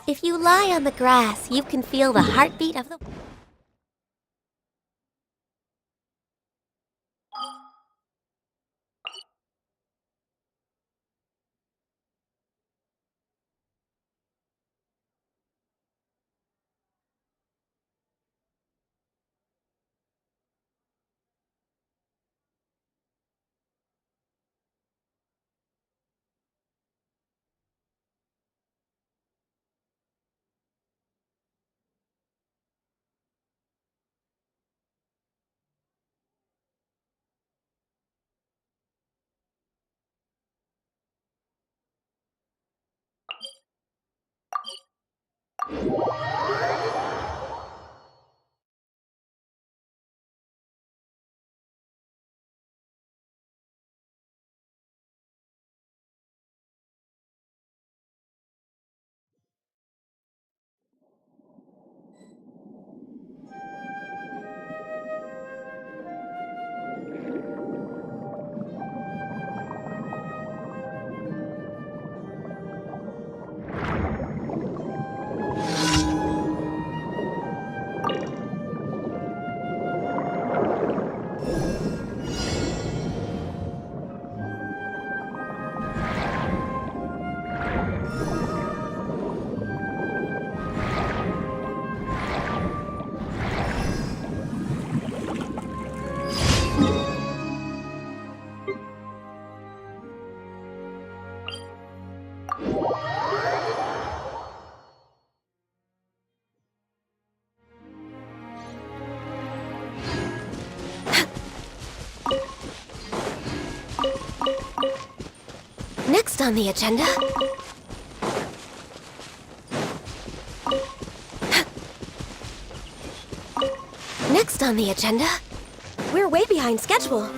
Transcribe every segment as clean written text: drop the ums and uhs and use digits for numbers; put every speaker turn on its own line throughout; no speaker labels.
If you lie on the grass, you can feel the heartbeat of the... Next on the agenda... Next on the agenda... We're way behind schedule.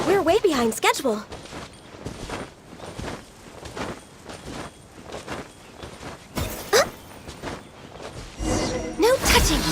We're way behind schedule. No touching!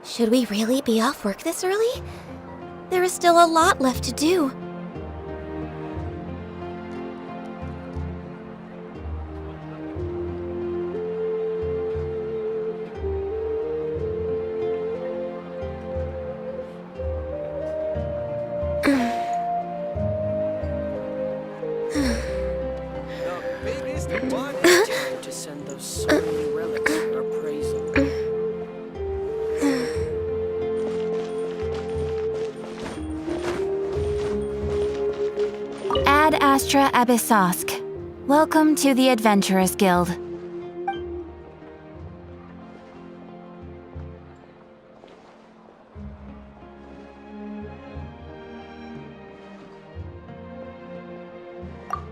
Should we really be off work this early? There is still a lot left to do.
The biggest one. Time to send those sorry relics for appraisal.
Ad Astra Abyssosk. Welcome to the Adventurers Guild.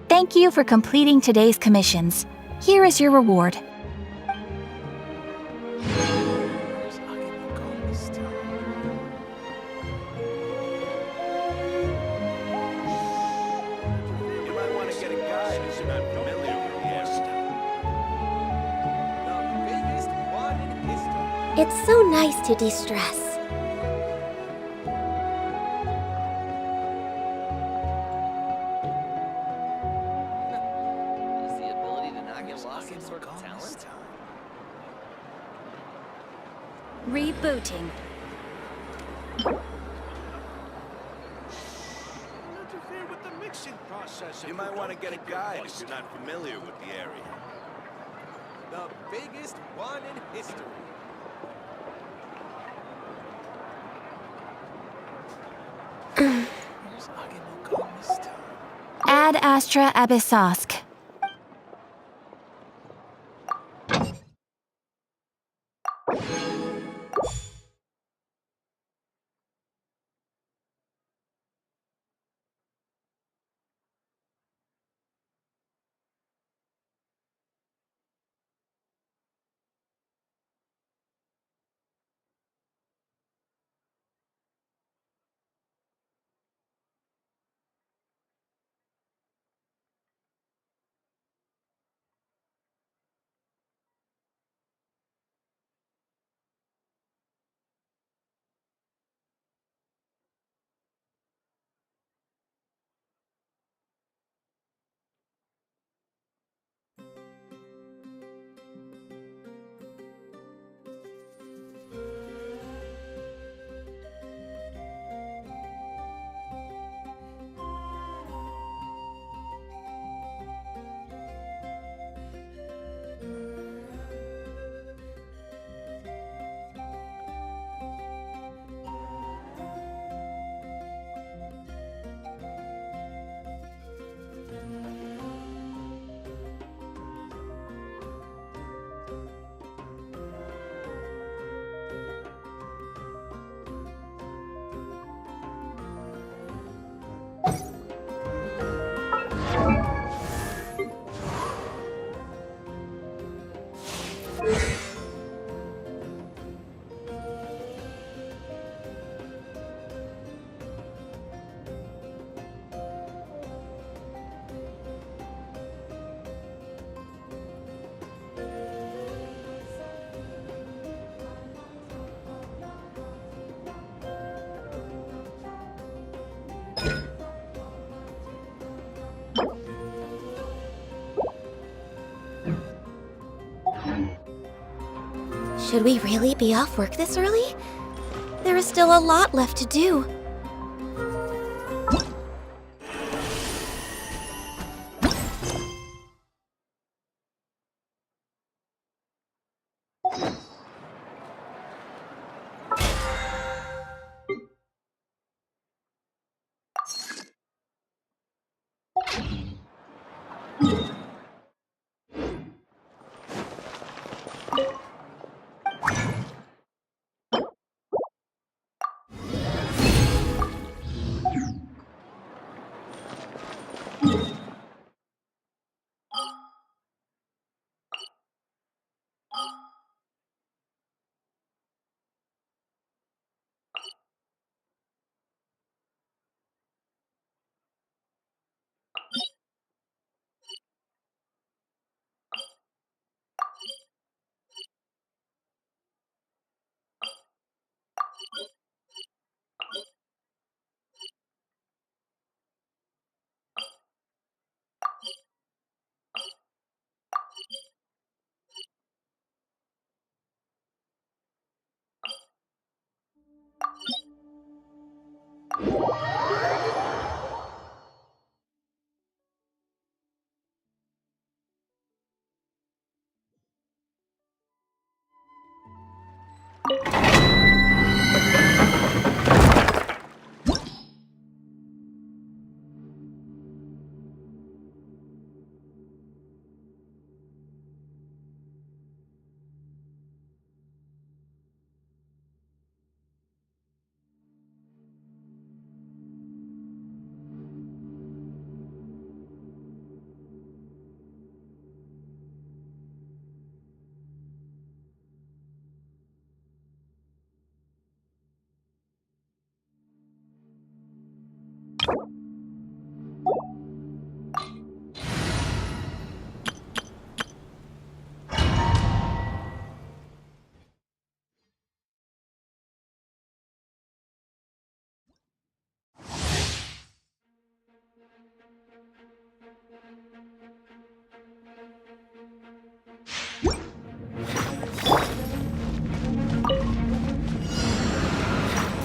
Thank you for completing today's commissions. Here is your reward.
Where's Aggie going this time? You might want to get a guide if you're not familiar with the area. The biggest one in history.
It's so nice to de-stress.
Is the ability to not get lost some sort of talent?
Rebooting.
Interfere with the mixing process.
You might want to get a guide if you're not familiar with the area.
The biggest one in history. Where's Aggie going this time?
Ad Astra Abyssosk.
Should we really be off work this early? There is still a lot left to do.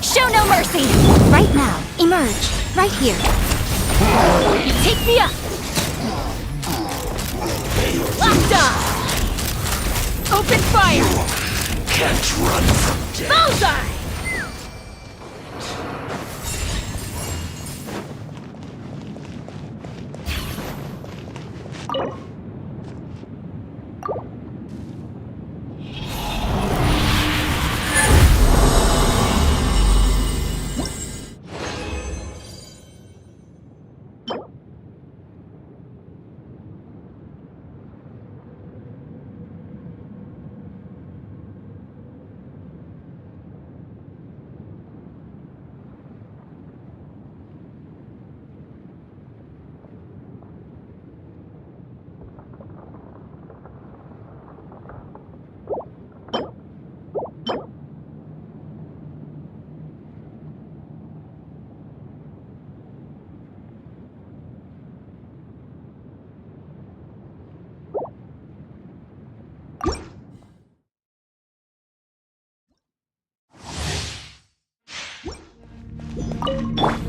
Show no mercy! Right now, emerge. Right here. Take me up! Locked on! Open fire!
Can't run from death.
Bullseye!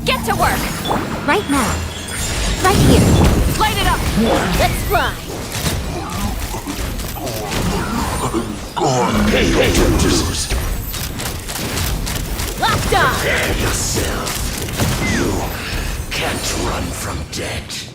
Get to work! Right now. Right here. Light it up! Let's fly!
Introduced.
Locked on!
Prepare yourself. You can't run from death.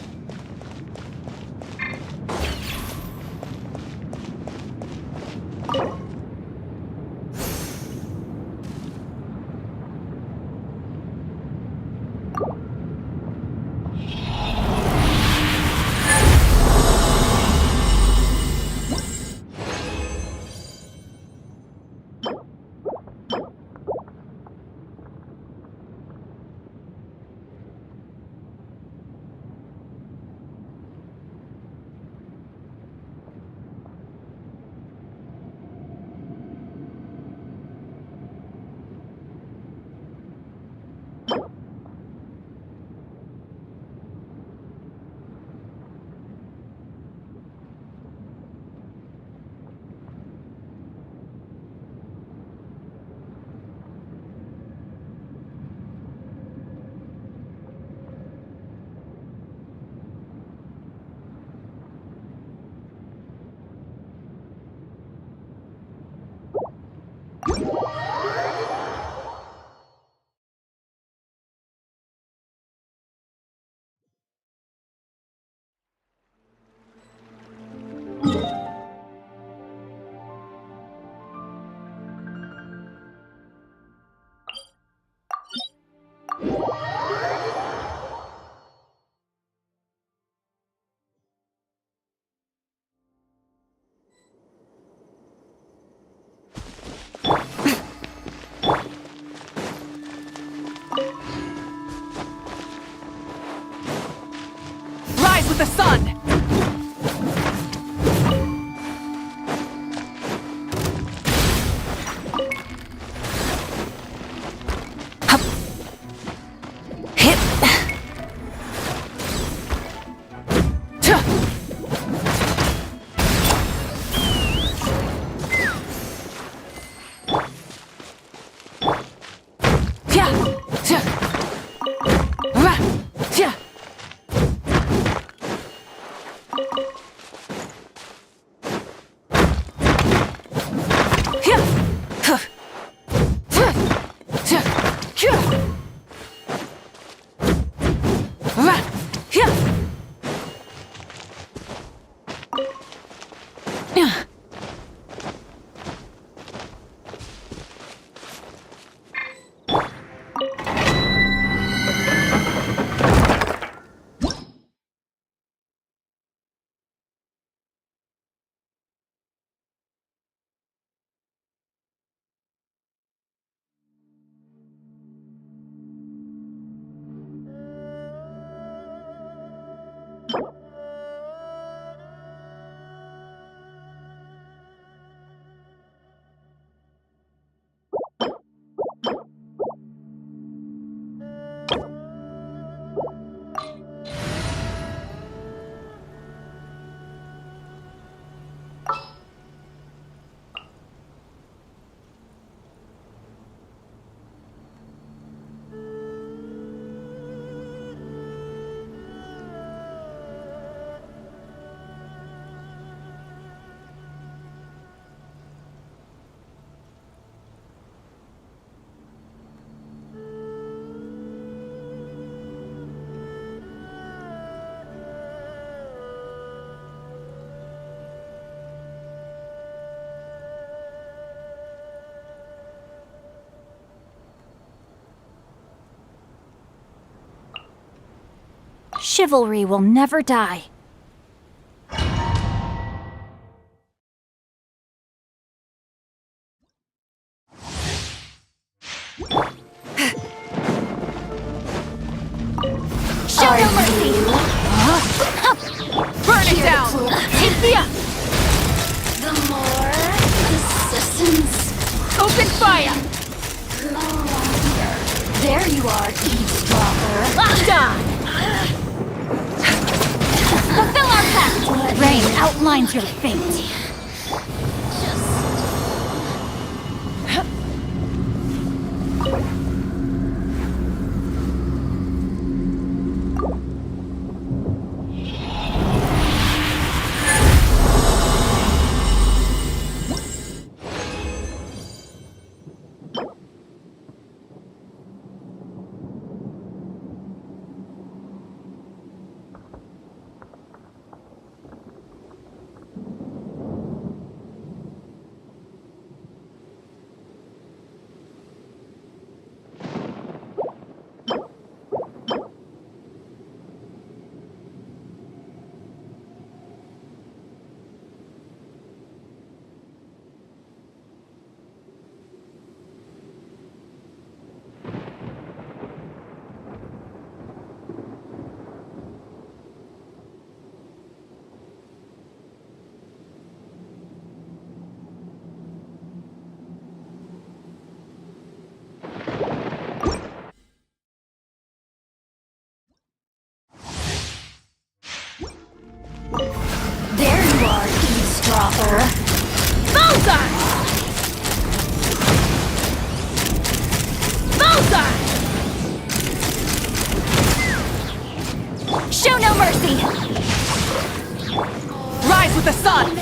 Rise with the sun!
Hip.
Tuh. Tya. Tya. Ra. Tya. Hya. Huh. Tya. Tya. Tya. Ra. Tya. Yeah.
Chivalry will never die. Show no mercy!
Burn it down! India!
The more assistance.
Open fire!
There you are, eavesdropper.
Locked on! Fulfill our pact! Rain outlines your fate.
There you are, eavesdropper.
Bullseye! Bullseye!
Show no mercy!
Rise with the sun!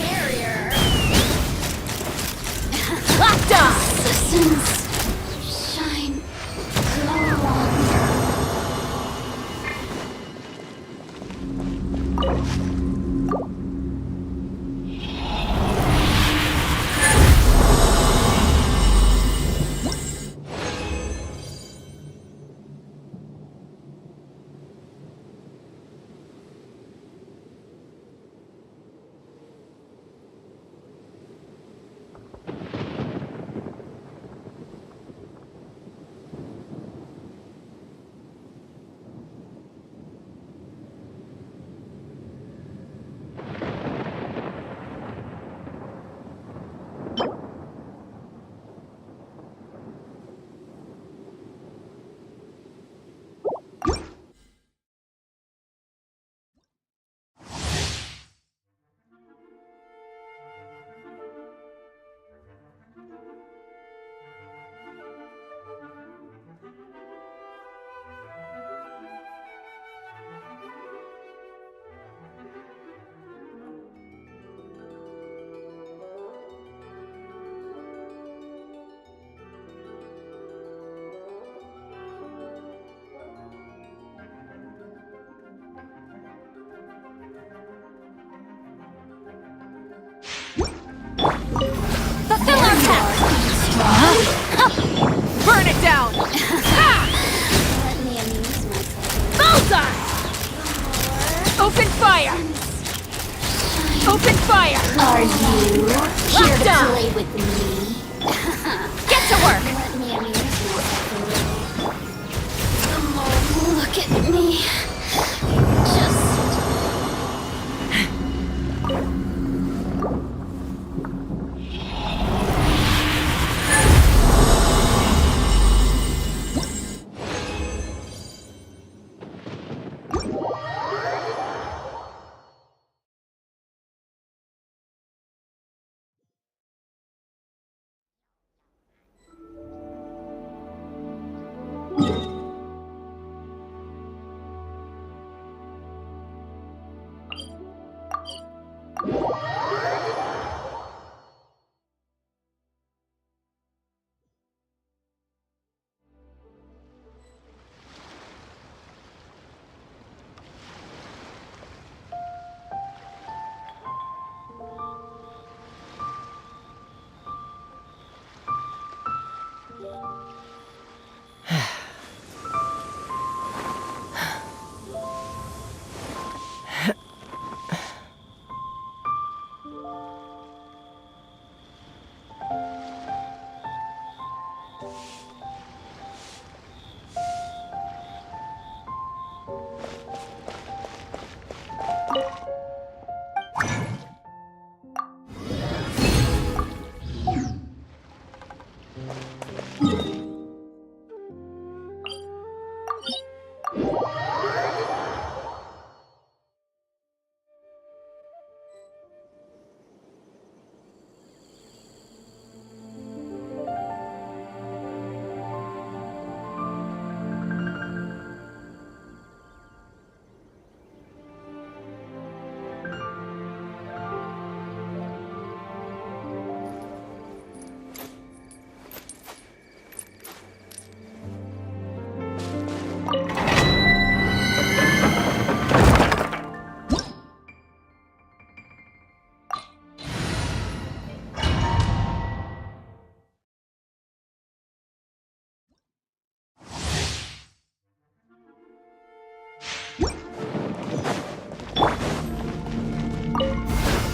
Locked on! Mountains shine glow on. Fulfill our pact!
Burn it down!
Let me amuse myself.
Bullseye! Open fire! Open fire!
Are you here to
Lockdown!
play with me?
Get to work!
Let me amuse myself a little. Oh, look at me. Just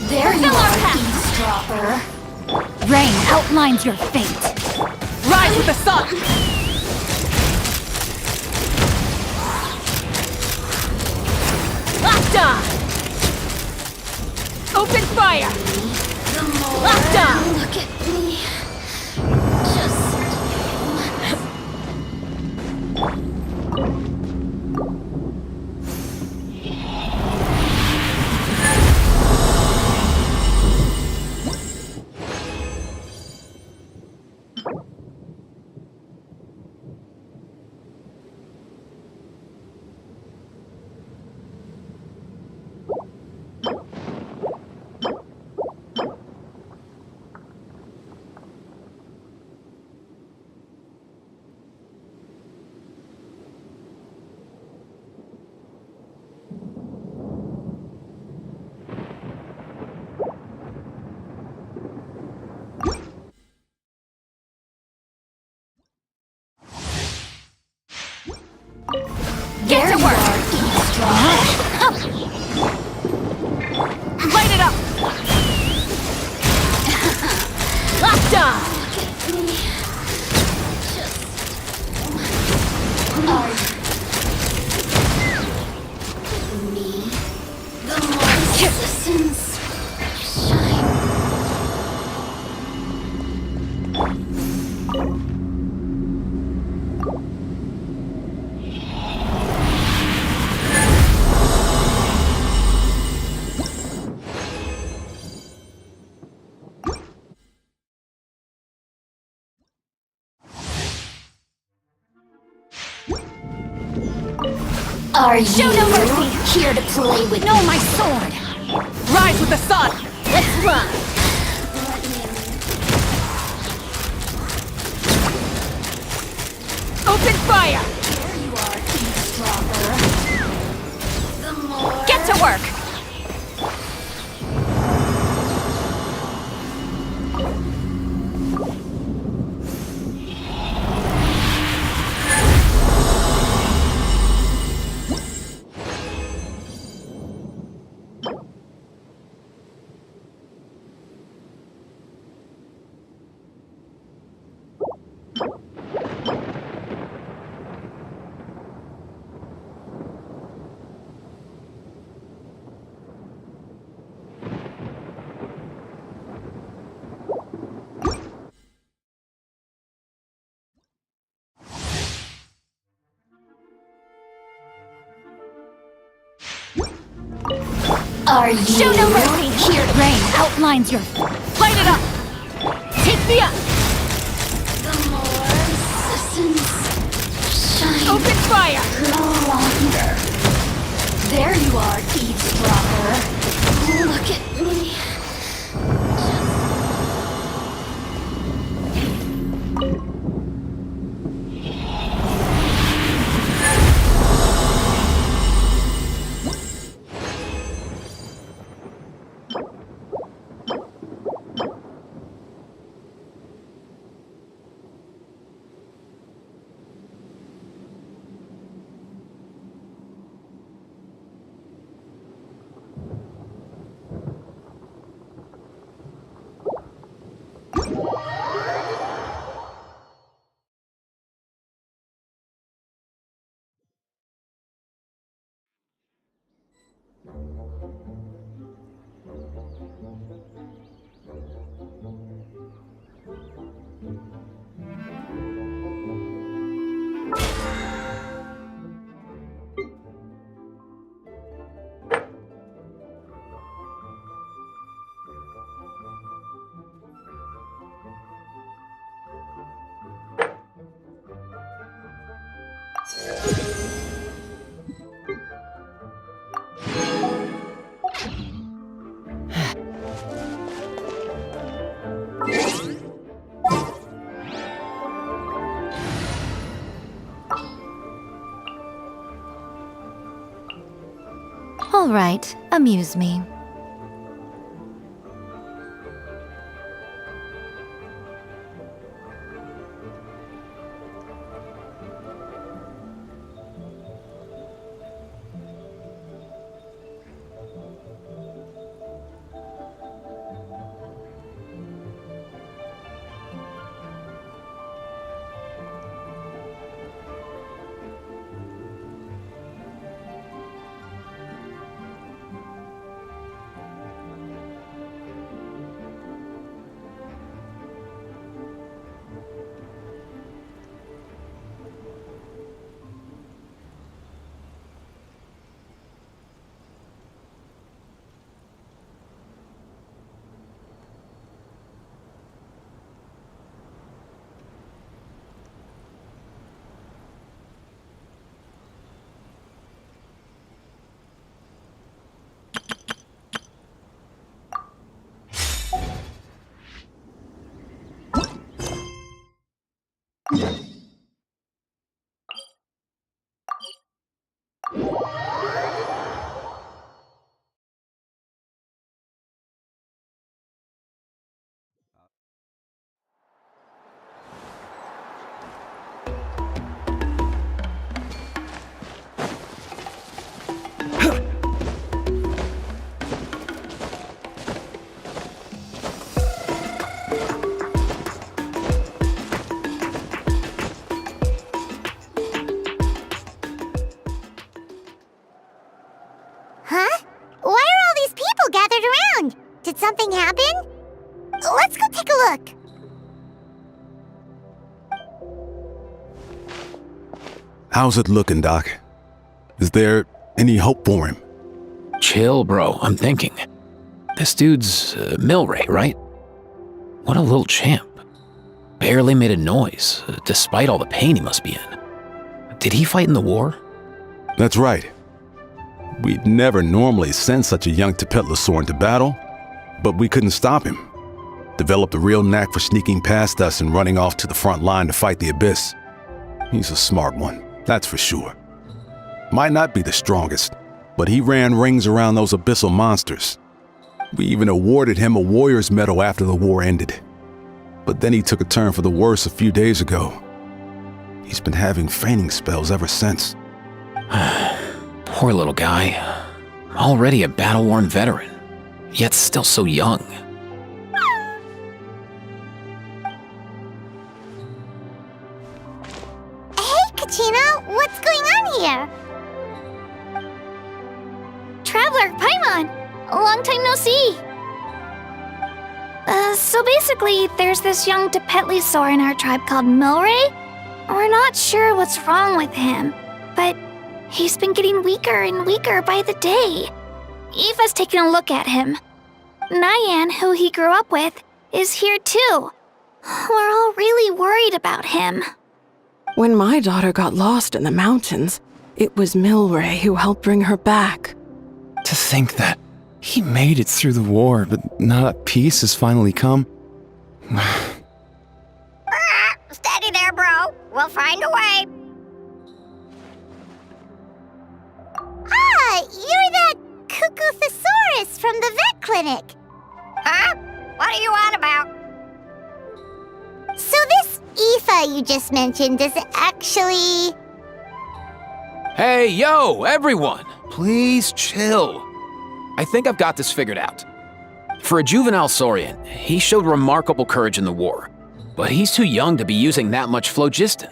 there you are, eavesdropper.
Rain outlines your fate.
Rise with the sun! Lockdown! Open fire!
The more
Lockdown!
look at me. Just
Are you
Show no mercy.
here to play with
No, my sword! Rise with the sun!
Let's run.
Open fire!
There you are, eavesdropper. The more
Get to work!
are you
Show no mercy!
here? Rain outlines your
Light it up! Take me up!
the more citizens shine
Open fire!
longer. There you are, eavesdropper. Look at me.
All right, amuse me.
Huh? Why are all these people gathered around? Did something happen? Let's go take a look.
How's it looking, Doc? Is there any hope for him?
Chill, bro. I'm thinking. This dude's Milray, right? What a little champ. Barely made a noise, despite all the pain he must be in. Did he fight in the war?
That's right. We'd never normally send such a young Tepetlosaur into battle, but we couldn't stop him. Developed a real knack for sneaking past us and running off to the front line to fight the Abyss. He's a smart one, that's for sure. Might not be the strongest, but he ran rings around those abyssal monsters. We even awarded him a Warrior's Medal after the war ended. But then he took a turn for the worse a few days ago. He's been having fainting spells ever since.
Poor little guy. Already a battle-worn veteran, yet still so young.
Hey, Kachina, what's going on here?
Traveler, Paimon! Long time no see! So basically, there's this young Tepetlosaur in our tribe called Milray. We're not sure what's wrong with him, but he's been getting weaker and weaker by the day. Aoife's taking a look at him. Nyan, who he grew up with, is here too. We're all really worried about him.
When my daughter got lost in the mountains, it was Milray who helped bring her back.
To think that he made it through the war, but now that peace has finally come.
Steady there, bro. We'll find a way. Ah, you're that Cuckoo-Thesaurus from the vet clinic. Huh? What are you on about? So this Aoife you just mentioned, does it actually...
Hey, yo, everyone! Please chill. I think I've got this figured out. For a juvenile Saurian, he showed remarkable courage in the war, but he's too young to be using that much phlogiston.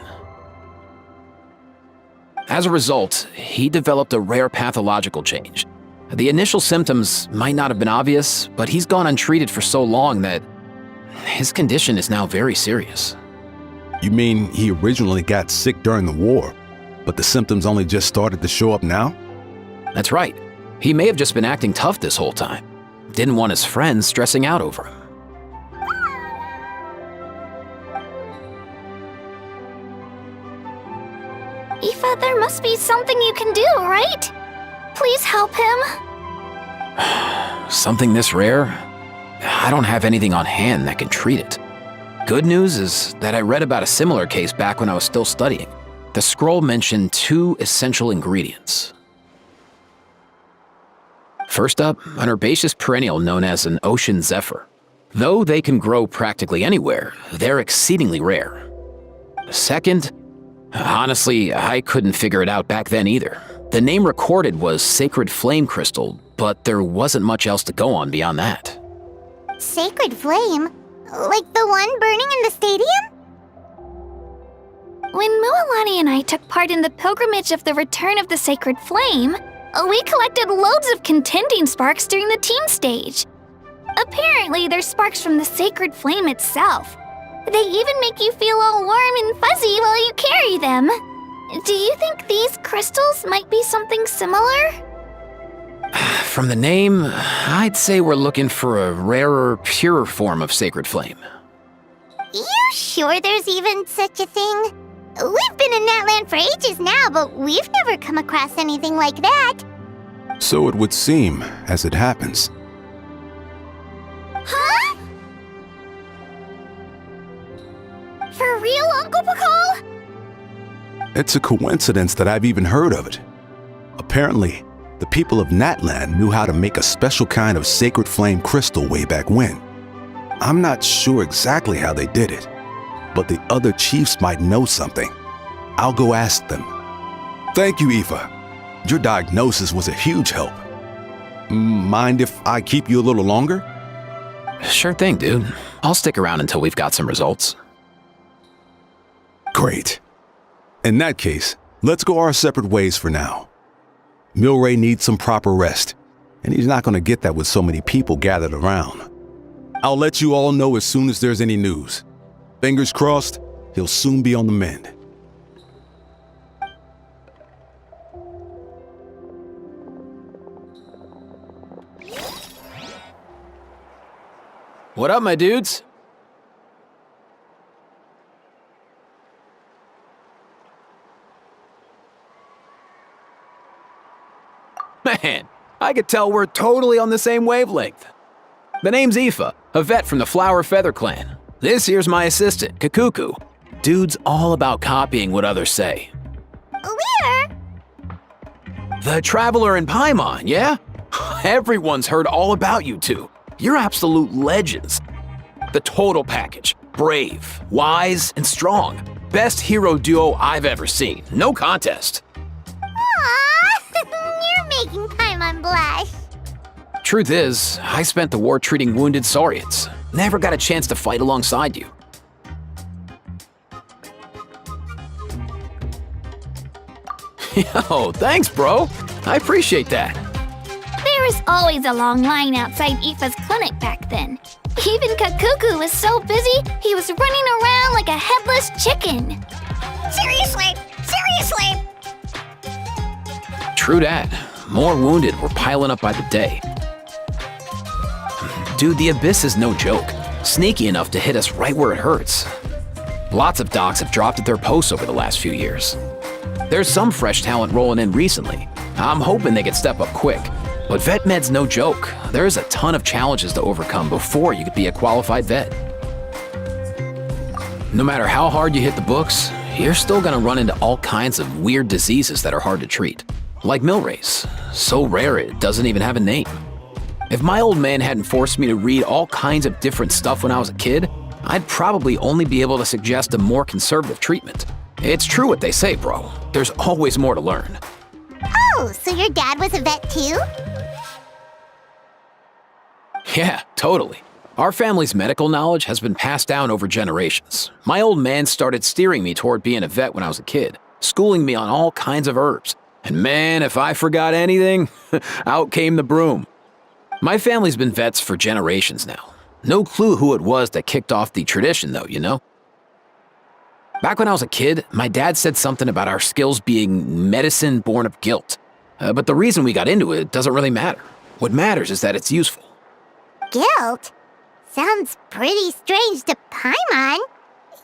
As a result, he developed a rare pathological change. The initial symptoms might not have been obvious, but he's gone untreated for so long that his condition is now very serious.
You mean he originally got sick during the war, but the symptoms only just started to show up now?
That's right. He may have just been acting tough this whole time. Didn't want his friends stressing out over him.
Aoife, there must be something you can do, right? Please help him.
Something this rare? I don't have anything on hand that can treat it. Good news is that I read about a similar case back when I was still studying. The scroll mentioned 2 essential ingredients. First up, an herbaceous perennial known as an ocean zephyr. Though they can grow practically anywhere, they're exceedingly rare. Second, honestly, I couldn't figure it out back then either. The name recorded was Sacred Flame Crystal, but there wasn't much else to go on beyond that.
Sacred Flame? Like the one burning in the stadium?
When Mualani and I took part in the pilgrimage of the Return of the Sacred Flame, we collected loads of contending sparks during the team stage. Apparently, they're sparks from the Sacred Flame itself. They even make you feel all warm and fuzzy while you carry them. Do you think these crystals might be something similar?
From the name, I'd say we're looking for a rarer, purer form of Sacred Flame.
You sure there's even such a thing? We've been in Natlan for ages now, but we've never come across anything like that.
So it would seem, as it happens.
Huh? For real, Uncle Pakal?
It's a coincidence that I've even heard of it. Apparently, the people of Natlan knew how to make a special kind of Sacred Flame crystal way back when. I'm not sure exactly how they did it, but the other chiefs might know something. I'll go ask them. Thank you, Aoife. Your diagnosis was a huge help. Mind if I keep you a little longer?
Sure thing, dude. I'll stick around until we've got some results.
Great. In that case, let's go our separate ways for now. Milray needs some proper rest, and he's not going to get that with so many people gathered around. I'll let you all know as soon as there's any news. Fingers crossed, he'll soon be on the mend.
What up, my dudes? I could tell we're totally on the same wavelength. The name's Aoife, a vet from the Flower Feather clan. This here's my assistant, Kakuku. Dude's all about copying what others say.
We're...
The Traveler and Paimon, yeah? Everyone's heard all about you two. You're absolute legends. The total package. Brave, wise, and strong. Best hero duo I've ever seen. No contest.
Aww, you're making Paimon blush.
Truth is, I spent the war treating wounded Saurians. Never got a chance to fight alongside you. Yo, thanks, bro. I appreciate that.
There was always a long line outside Aoife's clinic back then. Even Kakuku was so busy, he was running around like a headless chicken.
Seriously?
True that. More wounded were piling up by the day. Dude, the Abyss is no joke. Sneaky enough to hit us right where it hurts. Lots of docs have dropped at their posts over the last few years. There's some fresh talent rolling in recently. I'm hoping they can step up quick. But vet med's no joke. There's a ton of challenges to overcome before you could be a qualified vet. No matter how hard you hit the books, you're still gonna run into all kinds of weird diseases that are hard to treat. Like Milray's, so rare it doesn't even have a name. If my old man hadn't forced me to read all kinds of different stuff when I was a kid, I'd probably only be able to suggest a more conservative treatment. It's true what they say, bro. There's always more to learn.
Oh, so your dad was a vet too?
Yeah, totally. Our family's medical knowledge has been passed down over generations. My old man started steering me toward being a vet when I was a kid, schooling me on all kinds of herbs. And man, if I forgot anything, out came the broom. My family's been vets for generations now. No clue who it was that kicked off the tradition though, you know? Back when I was a kid, my dad said something about our skills being medicine born of guilt. But the reason we got into it doesn't really matter. What matters is that it's useful.
Guilt? Sounds pretty strange to Paimon.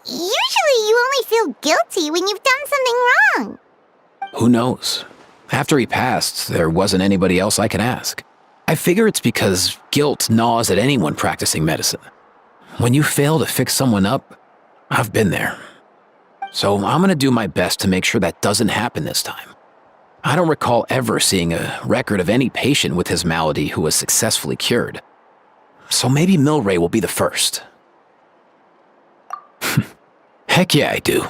Usually you only feel guilty when you've done something wrong.
Who knows? After he passed, there wasn't anybody else I could ask. I figure it's because guilt gnaws at anyone practicing medicine. When you fail to fix someone up, I've been there. So I'm gonna do my best to make sure that doesn't happen this time. I don't recall ever seeing a record of any patient with his malady who was successfully cured. So maybe Milray will be the first. Heck yeah, I do.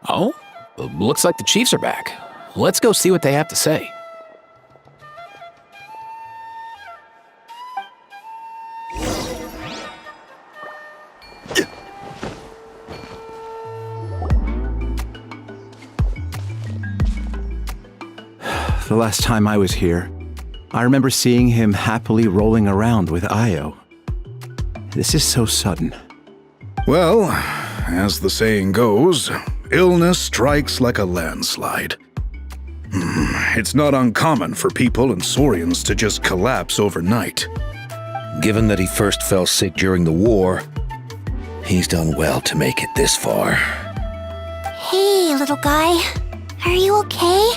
Oh, looks like the Chiefs are back. Let's go see what they have to say.
The last time I was here, I remember seeing him happily rolling around with Io. This is so sudden.
Well, as the saying goes, illness strikes like a landslide. It's not uncommon for people and Saurians to just collapse overnight. Given that he first fell sick during the war, he's done well to make it this far.
Hey, little guy. Are you okay?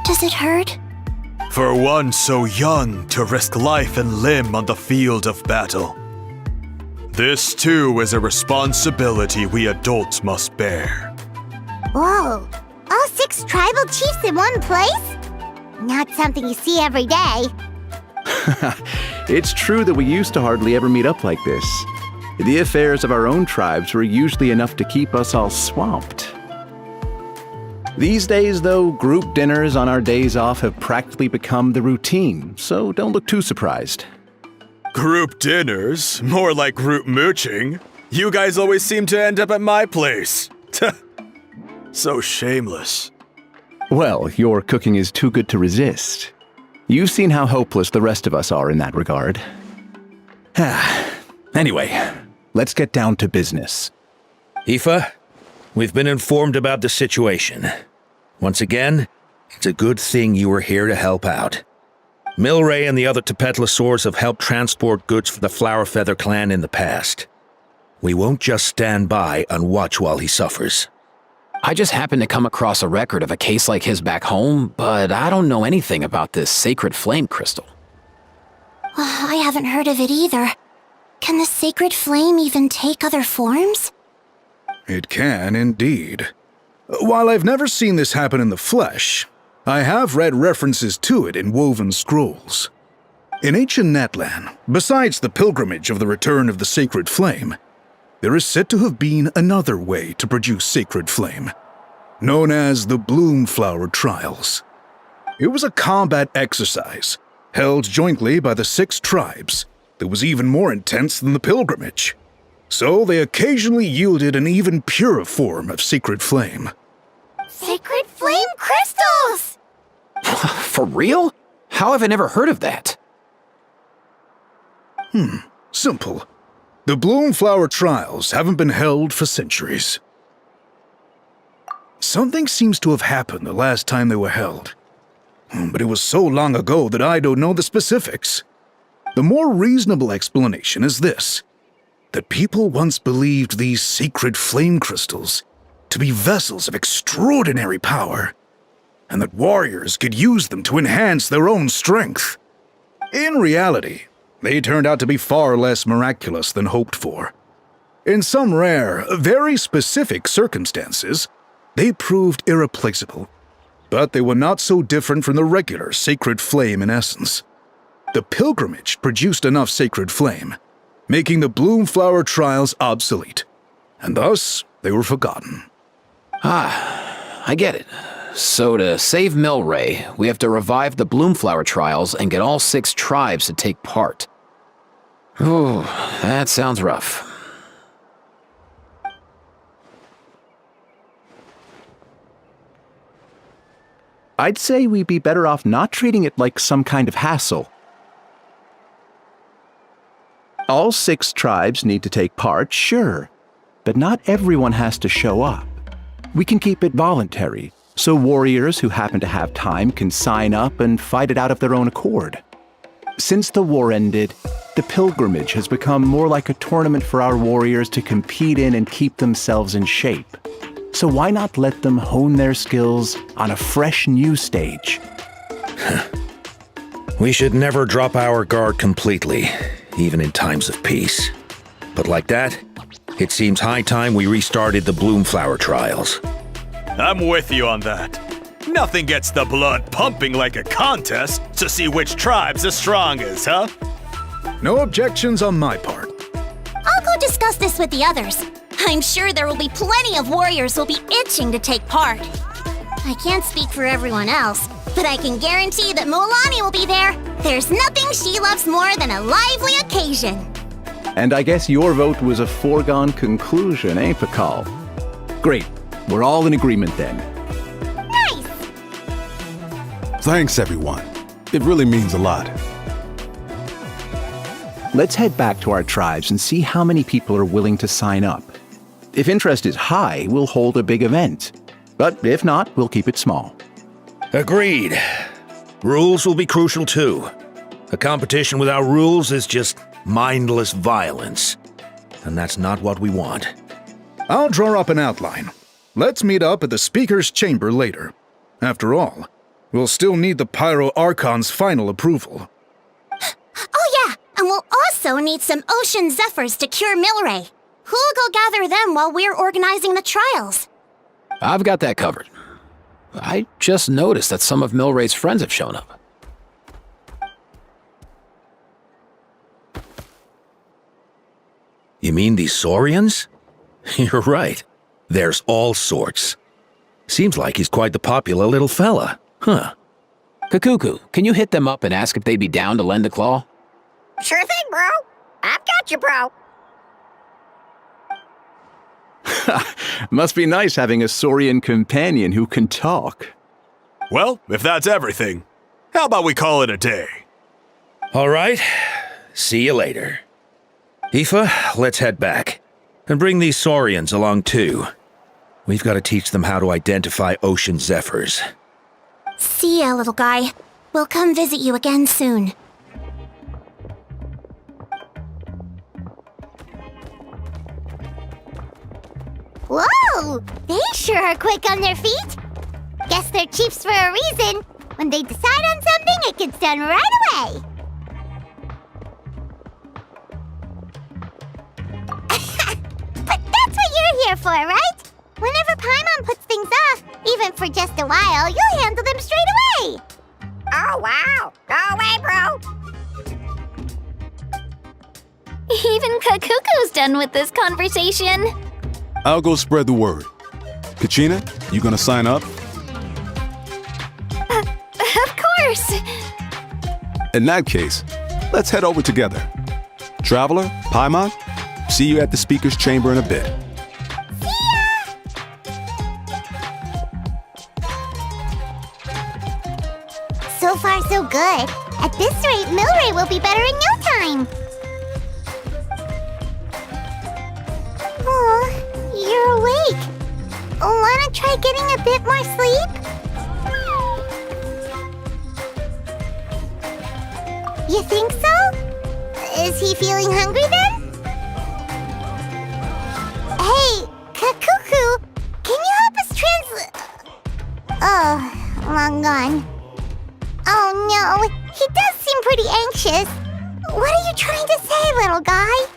Does it hurt?
For one so young to risk life and limb on the field of battle. This too is a responsibility we adults must bear.
Whoa, all 6 tribal chiefs in one place? Not something you see every day.
It's true that we used to hardly ever meet up like this. The affairs of our own tribes were usually enough to keep us all swamped. These days, though, group dinners on our days off have practically become the routine, so don't look too surprised.
Group dinners? More like group mooching. You guys always seem to end up at my place. So shameless.
Well, your cooking is too good to resist. You've seen how hopeless the rest of us are in that regard. Anyway, let's get down to business.
Aoife, we've been informed about the situation. Once again, it's a good thing you were here to help out. Milray and the other Tepetlosaurs have helped transport goods for the Flower Feather clan in the past. We won't just stand by and watch while he suffers.
I just happened to come across a record of a case like his back home, but I don't know anything about this sacred flame crystal.
I haven't heard of it either. Can the sacred flame even take other forms?
It can indeed. While I've never seen this happen in the flesh, I have read references to it in woven scrolls. In ancient Natlan, besides the pilgrimage of the return of the sacred flame, there is said to have been another way to produce sacred flame, known as the Bloomflower Trials. It was a combat exercise held jointly by the 6 tribes that was even more intense than the pilgrimage. So they occasionally yielded an even purer form of sacred flame.
Sacred flame crystals!
For real? How have I never heard of that?
Simple. The Bloomflower Trials haven't been held for centuries. Something seems to have happened the last time they were held. But it was so long ago that I don't know the specifics. The more reasonable explanation is this: that people once believed these sacred flame crystals to be vessels of extraordinary power, and that warriors could use them to enhance their own strength. In reality, they turned out to be far less miraculous than hoped for. In some rare, very specific circumstances, they proved irreplaceable, but they were not so different from the regular sacred flame in essence. The pilgrimage produced enough sacred flame, making the Bloomflower Trials obsolete, and thus they were forgotten.
I get it. So to save Milray, we have to revive the Bloomflower Trials and get all 6 tribes to take part. Ooh, that sounds rough.
I'd say we'd be better off not treating it like some kind of hassle. All 6 tribes need to take part, sure, but not everyone has to show up. We can keep it voluntary, so warriors who happen to have time can sign up and fight it out of their own accord. Since the war ended, the pilgrimage has become more like a tournament for our warriors to compete in and keep themselves in shape. So why not let them hone their skills on a fresh new stage?
We should never drop our guard completely, even in times of peace. But like that, it seems high time we restarted the Bloomflower Trials.
I'm with you on that. Nothing gets the blood pumping like a contest to see which tribe's the strongest, huh?
No objections on my part.
I'll go discuss this with the others. I'm sure there will be plenty of warriors who'll be itching to take part. I can't speak for everyone else, but I can guarantee that Mualani will be there. There's nothing she loves more than a lively occasion.
And I guess your vote was a foregone conclusion, eh, Pakal? Great. We're all in agreement then.
Nice!
Thanks, everyone. It really means a lot.
Let's head back to our tribes and see how many people are willing to sign up. If interest is high, we'll hold a big event. But if not, we'll keep it small.
Agreed. Rules will be crucial too. A competition without rules is just mindless violence. And that's not what we want.
I'll draw up an outline. Let's meet up at the Speaker's Chamber later. After all, we'll still need the Pyro Archon's final approval.
Oh yeah, and we'll also need some Ocean Zephyrs to cure Milray. Who'll go gather them while we're organizing the trials?
I've got that covered. I just noticed that some of Milray's friends have shown up.
You mean these Saurians? You're right. There's all sorts. Seems like he's quite the popular little fella, huh?
Kakuku, can you hit them up and ask if they'd be down to lend a claw?
Sure thing, bro. I've got you, bro.
Must be nice having a Saurian companion who can talk.
Well, if that's everything, how about we call it a day?
All right. See you later. Aoife, let's head back. And bring these Saurians along too. We've got to teach them how to identify Ocean Zephyrs.
See ya, little guy. We'll come visit you again soon. Whoa! Ooh, they sure are quick on their feet. Guess they're chiefs for a reason. When they decide on something, it gets done right away. But that's what you're here for, right? Whenever Paimon puts things off, even for just a while, you'll handle them straight away. Oh, wow. Go away, bro.
Even Kakuku's done with this conversation.
I'll go spread the word. Kachina, you gonna sign up?
Of course.
In that case, let's head over together. Traveler, Paimon, see you at the speaker's chamber in a bit.
So far, so good. At this rate, Milray will be better in no time. Oh, you're awake. Wanna try getting a bit more sleep? You think so? Is he feeling hungry then? Hey, Kakuku, can you help us Oh, long gone. Oh no, he does seem pretty anxious. What are you trying to say, little guy?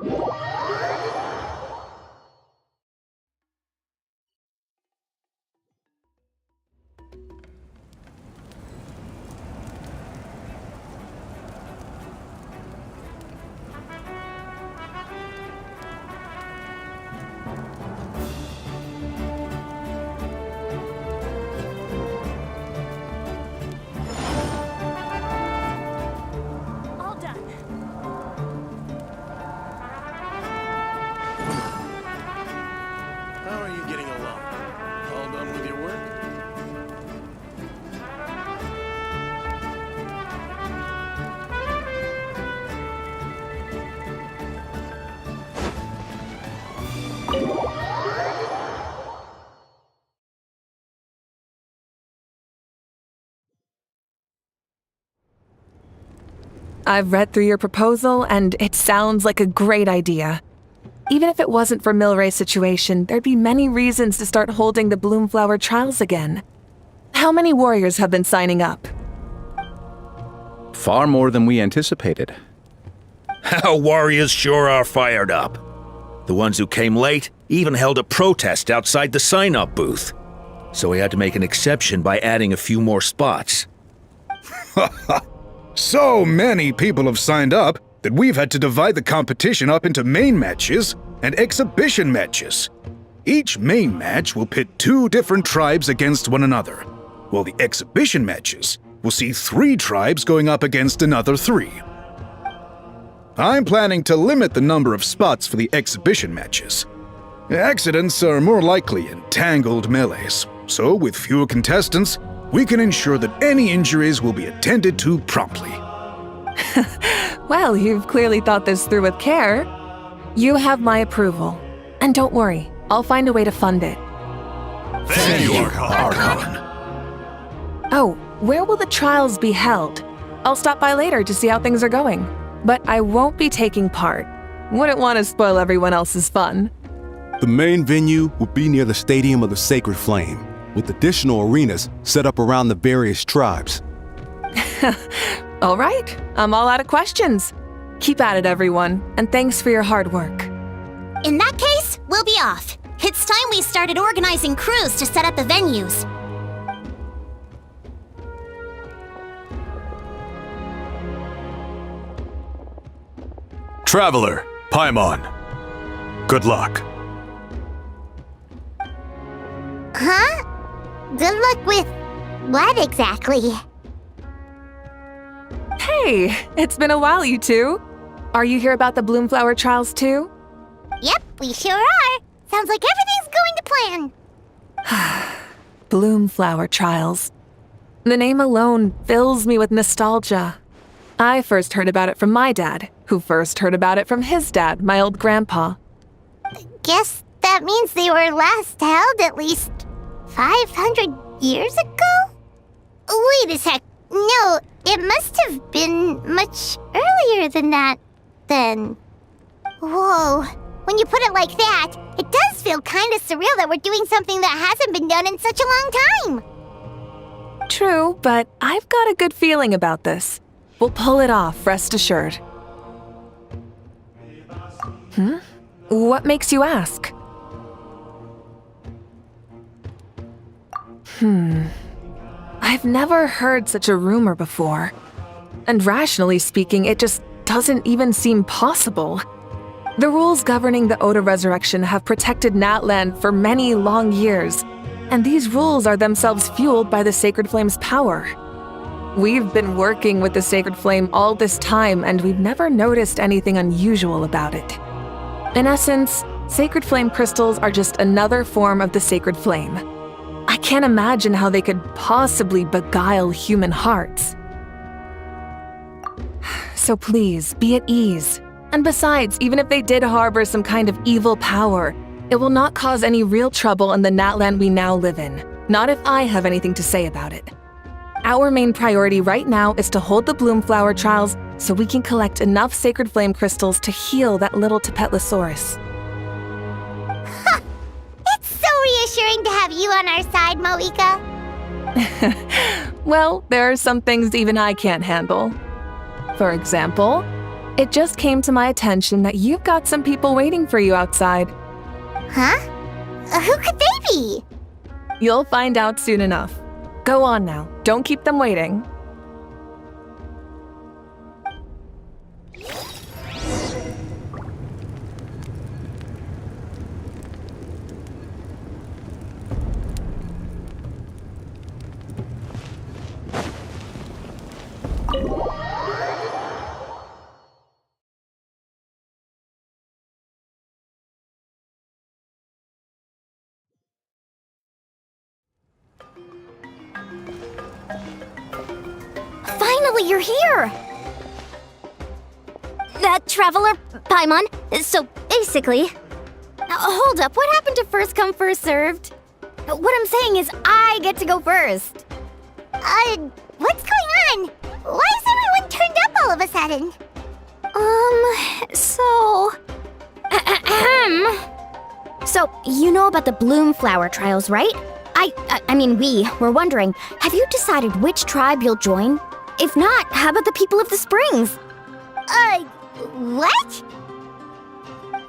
All done.
How are you getting along? All done with your work?
I've read through your proposal, and it sounds like a great idea. Even if it wasn't for Milray's situation, there'd be many reasons to start holding the Bloomflower trials again. How many warriors have been signing up?
Far more than we anticipated.
Our warriors sure are fired up. The ones who came late even held a protest outside the sign-up booth. So we had to make an exception by adding a few more spots.
So many people have signed up that we've had to divide the competition up into main matches and exhibition matches. Each main match will pit 2 different tribes against one another, while the exhibition matches will see 3 tribes going up against another 3. I'm planning to limit the number of spots for the exhibition matches. Accidents are more likely in tangled melees, so with fewer contestants, we can ensure that any injuries will be attended to promptly.
Well, you've clearly thought this through with care. You have my approval. And don't worry, I'll find a way to fund it.
Thank you,
Archon.
Oh, where will the trials be held? I'll stop by later to see how things are going. But I won't be taking part. Wouldn't want to spoil everyone else's fun.
The main venue will be near the Stadium of the Sacred Flame, with additional arenas set up around the various tribes.
All right, I'm all out of questions. Keep at it, everyone, and thanks for your hard work.
In that case, we'll be off. It's time we started organizing crews to set up the venues.
Traveler, Paimon. Good luck.
Huh? Good luck with what exactly?
Hey, it's been a while, you two. Are you here about the Bloomflower trials too?
Yep, we sure are. Sounds like everything's going to plan.
Bloomflower trials. The name alone fills me with nostalgia. I first heard about it from my dad, who first heard about it from his dad, my old grandpa.
Guess that means they were last held at least 500 years ago? Wait a sec. No, it must have been much earlier than that, then. Whoa. When you put it like that, it does feel kind of surreal that we're doing something that hasn't been done in such a long time.
True, but I've got a good feeling about this. We'll pull it off, rest assured. What makes you ask? I've never heard such a rumor before. And rationally speaking, it just doesn't even seem possible. The rules governing the Oda resurrection have protected Natlan for many long years, and these rules are themselves fueled by the Sacred Flame's power. We've been working with the Sacred Flame all this time, and we've never noticed anything unusual about it. In essence, Sacred Flame crystals are just another form of the Sacred Flame. I can't imagine how they could possibly beguile human hearts. So please, be at ease. And besides, even if they did harbor some kind of evil power, it will not cause any real trouble in the Natlan we now live in. Not if I have anything to say about it. Our main priority right now is to hold the Bloomflower trials so we can collect enough Sacred Flame crystals to heal that little Tapetlosaurus.
It's so reassuring to have you on our side, Moeka.
Well, there are some things even I can't handle. For example, It just came to my attention that you've got some people waiting for you outside.
Huh? Who could they be?
You'll find out soon enough. Go on now. Don't keep them waiting.
Finally, you're here! Traveler Paimon, so basically... hold up, what happened to first come, first served? What I'm saying is I get to go first.
What's going on? Why is everyone turned up all of a sudden?
So, you know about the Bloom Flower trials, right? I mean, we were wondering, have you decided which tribe you'll join? If not, how about the people of the Springs?
What?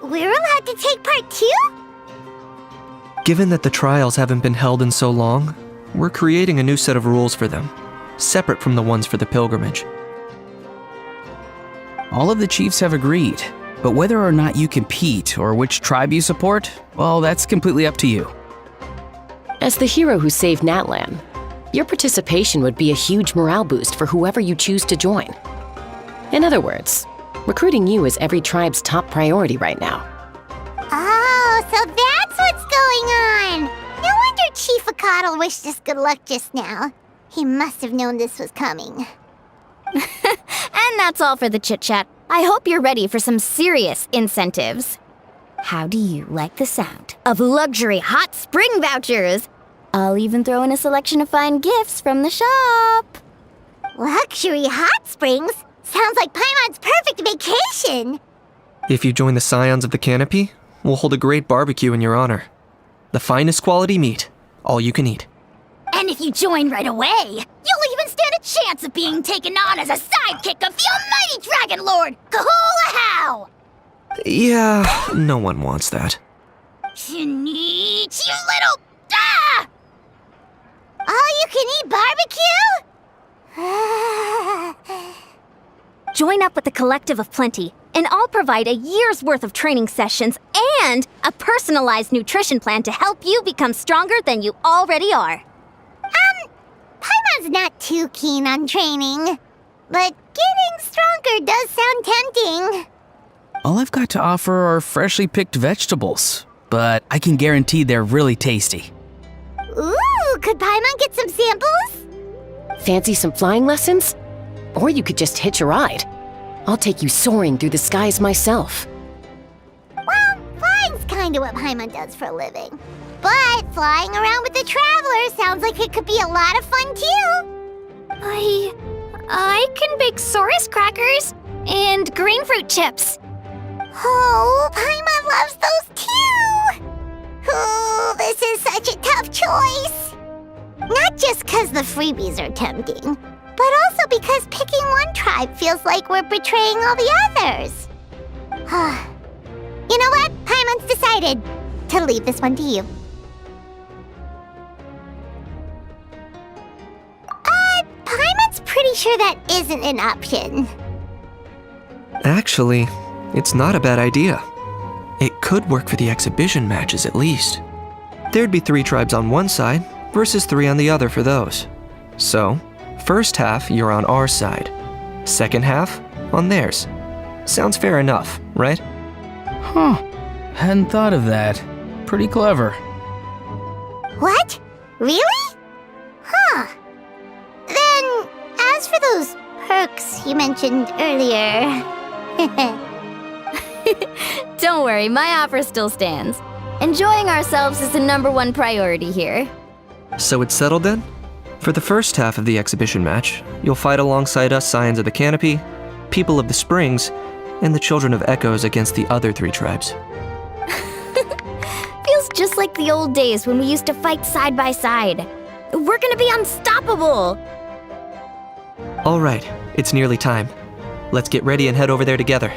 We're allowed to take part too?
Given that the trials haven't been held in so long, we're creating a new set of rules for them, separate from the ones for the pilgrimage.
All of the chiefs have agreed, but whether or not you compete or which tribe you support, well, that's completely up to you.
As the hero who saved Natlan, your participation would be a huge morale boost for whoever you choose to join. In other words, recruiting you is every tribe's top priority right now.
Oh, so that's what's going on! No wonder Chief Akatl wished us good luck just now. He must have known this was coming.
And that's all for the chit-chat. I hope you're ready for some serious incentives. How do you like the sound of luxury hot spring vouchers? I'll even throw in a selection of fine gifts from the shop.
Luxury hot springs? Sounds like Paimon's perfect vacation!
If you join the Scions of the Canopy, we'll hold a great barbecue in your honor. The finest quality meat, all you can eat.
And if you join right away, you'll even stand a chance of being taken on as a sidekick of the almighty Dragon Lord, Kahula Hao!
Yeah, no one wants that.
Neat, you little... Ah!
All-you-can-eat barbecue?
Join up with the Collective of Plenty, and I'll provide a year's worth of training sessions and a personalized nutrition plan to help you become stronger than you already are.
Paimon's not too keen on training, but getting stronger does sound tempting.
All I've got to offer are freshly picked vegetables, but I can guarantee they're really tasty.
Ooh, could Paimon get some samples?
Fancy some flying lessons? Or you could just hitch a ride. I'll take you soaring through the skies myself.
Well, flying's kinda what Paimon does for a living. But flying around with the Traveler sounds like it could be a lot of fun too.
I can bake Saurus crackers and green fruit chips.
Oh, Paimon loves those too! Oh, this is such a tough choice. Not just because the freebies are tempting, but also because picking one tribe feels like we're betraying all the others. You know what? Paimon's decided to leave this one to you. Paimon's pretty sure that isn't an option.
Actually, it's not a bad idea. It could work for the exhibition matches at least. There'd be 3 tribes on one side versus 3 on the other for those. So, first half you're on our side, second half on theirs. Sounds fair enough, right?
Huh. Hadn't thought of that. Pretty clever.
What? Really? Huh. Then, as for those perks you mentioned earlier...
Don't worry, my offer still stands. Enjoying ourselves is the #1 priority here.
So it's settled then? For the first half of the exhibition match, you'll fight alongside us Scions of the Canopy, People of the Springs, and the Children of Echoes against the other 3 tribes.
Feels just like the old days when we used to fight side by side. We're gonna be unstoppable!
All right, it's nearly time. Let's get ready and head over there together.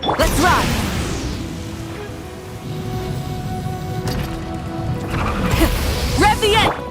Let's ride! Rev the end!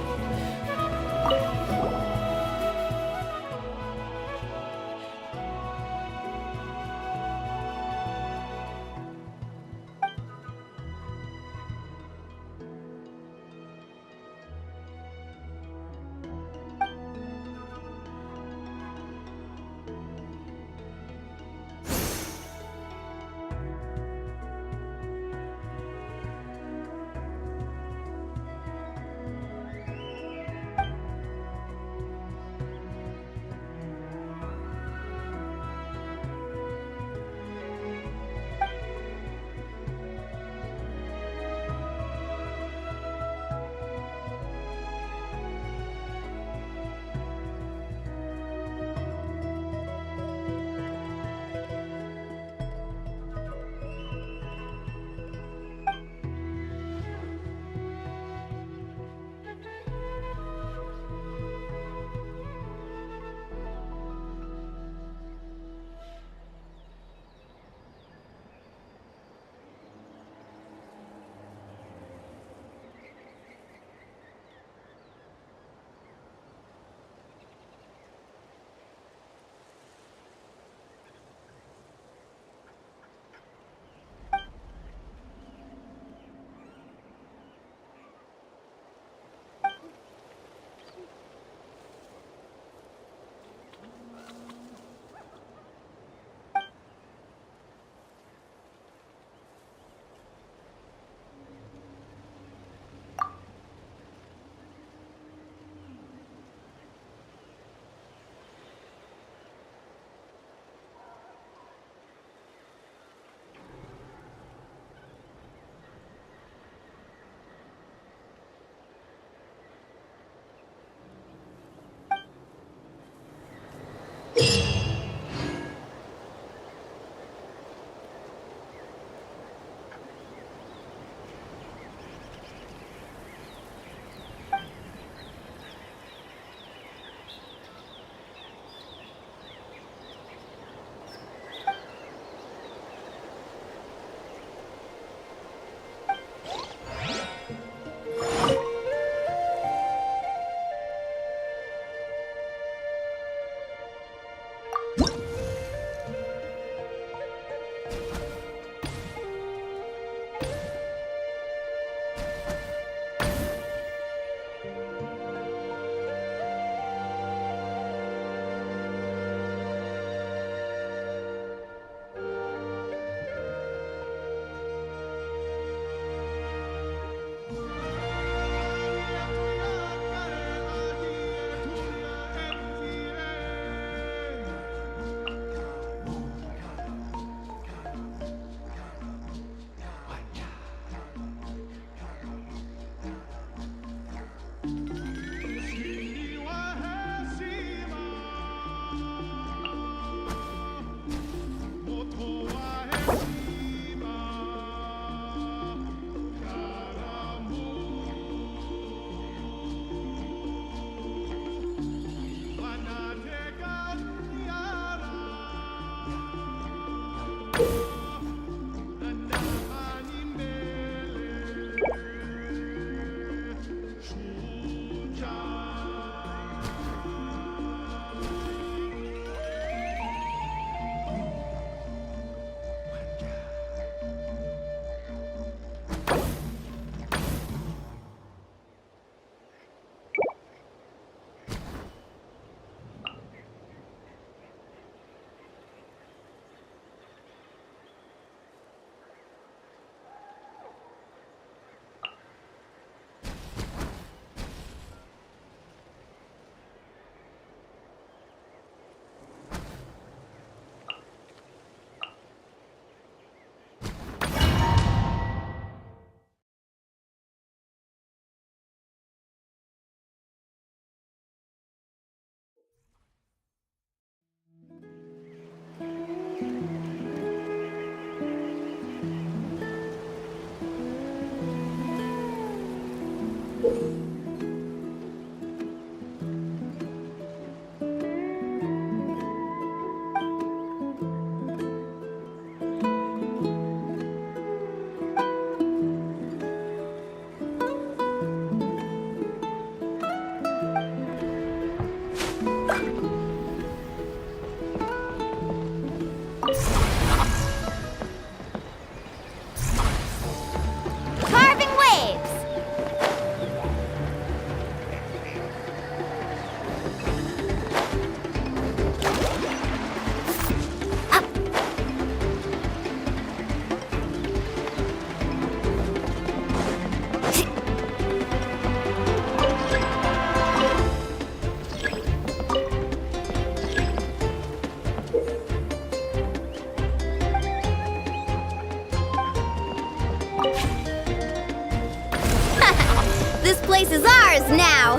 This place is ours now!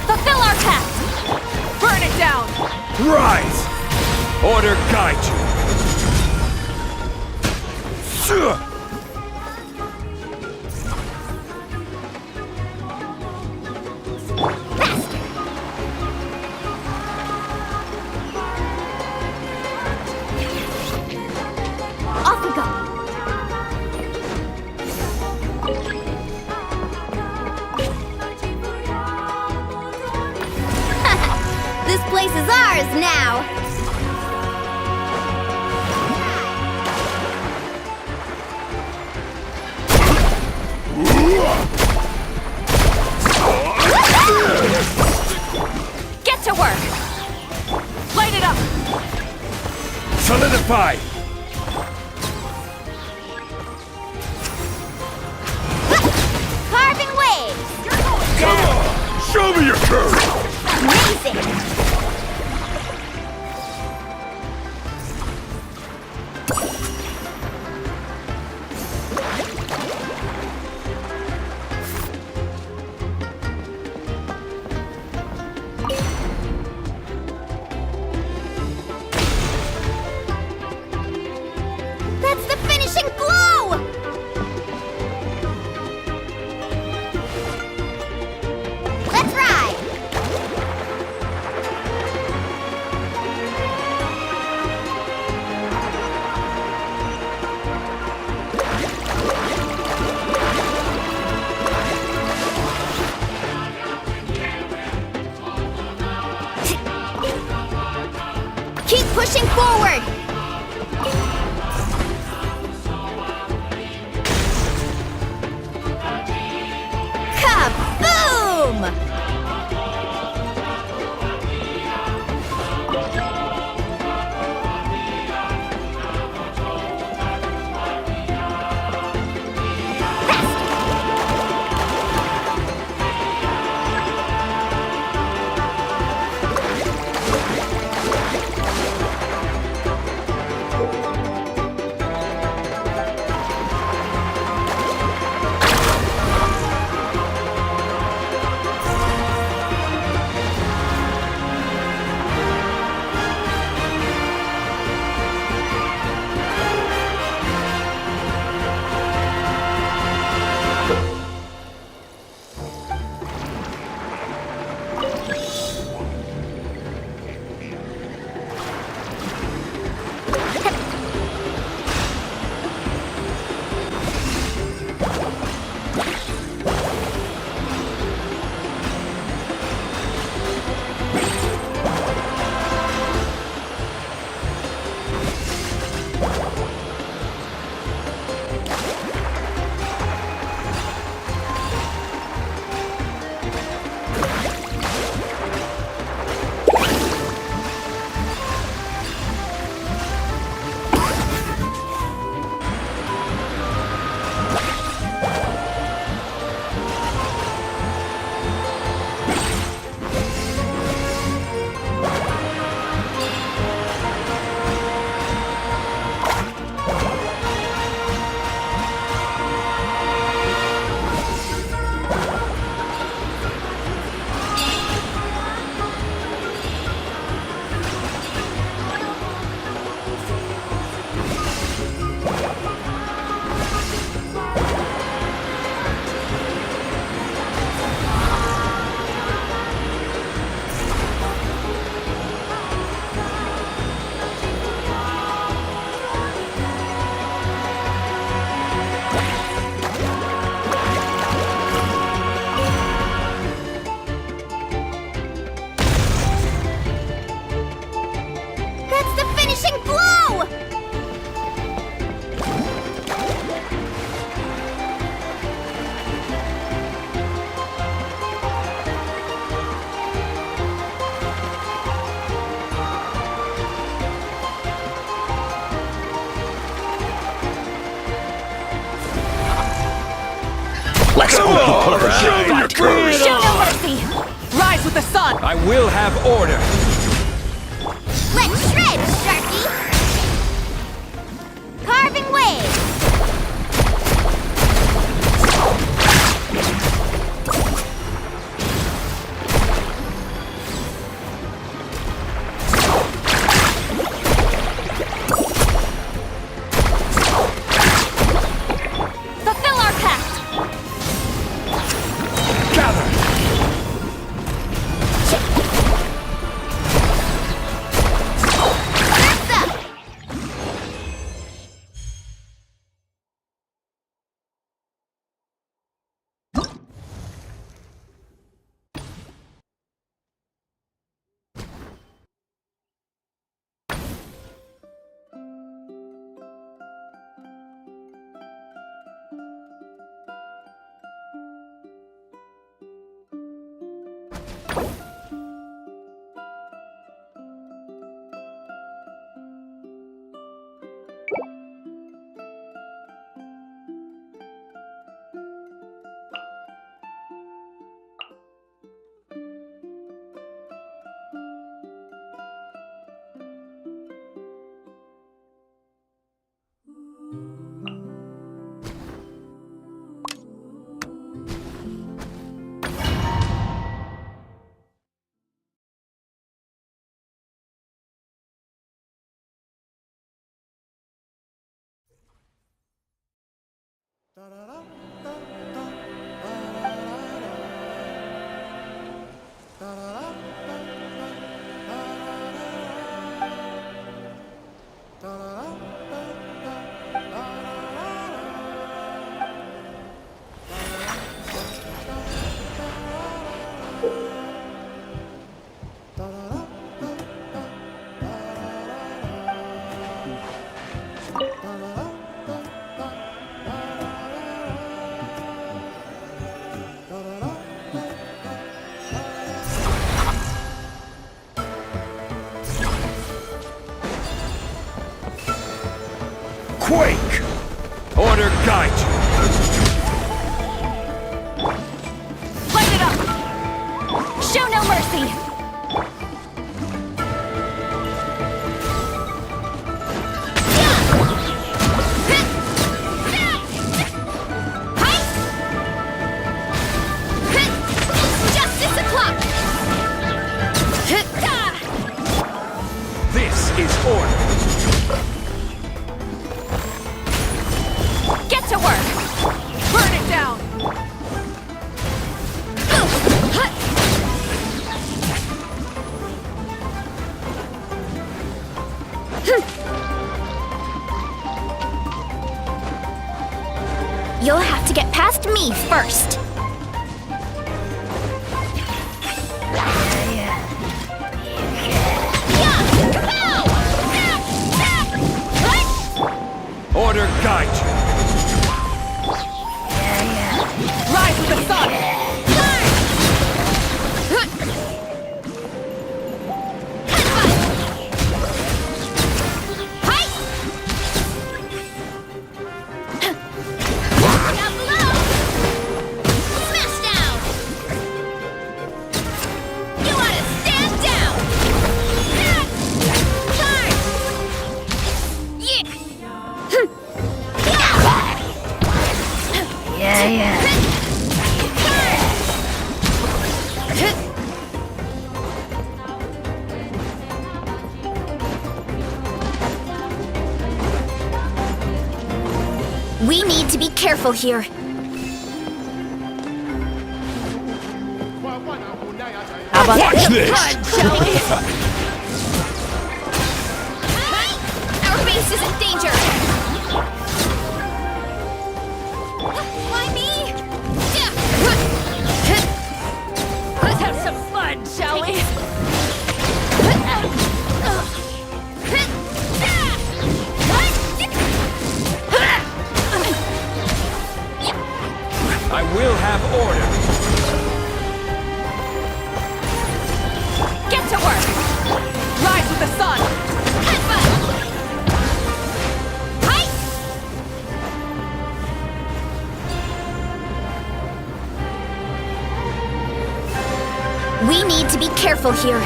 Fulfill our pact! Burn it down!
Rise! Order guide you!
Off we go! This place is ours now!
Get to work! Light it up!
Solidify!
Carving waves!
Come on! Show me your courage!
Amazing! That's the finishing blow! Let's ride! Keep pushing forward! Kaboom!
I will have order.
Let's shred, Sharky! Carving wave!
Fulfill our pact!
Gather!
Quake!
Order guide you.
Light it up! Show no mercy!
Justice o'clock!
This is order.
Get to work! Burn it down!
You'll have to get past me first.
Order guide you.
Rise with the sun!
We need to be careful here.
Watch this!
Our base is in danger! Why me?
Let's have some fun, shall we?
I will have order.
Get to work! Rise with the sun!
We need to
careful here.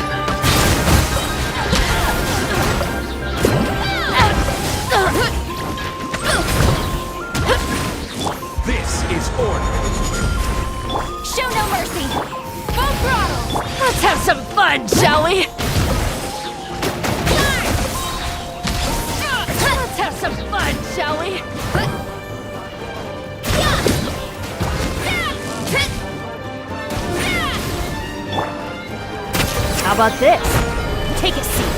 This is order.
Show no mercy! Full throttle!
Let's have some fun, shall we? Let's have some fun, shall we? How about this? Take a seat.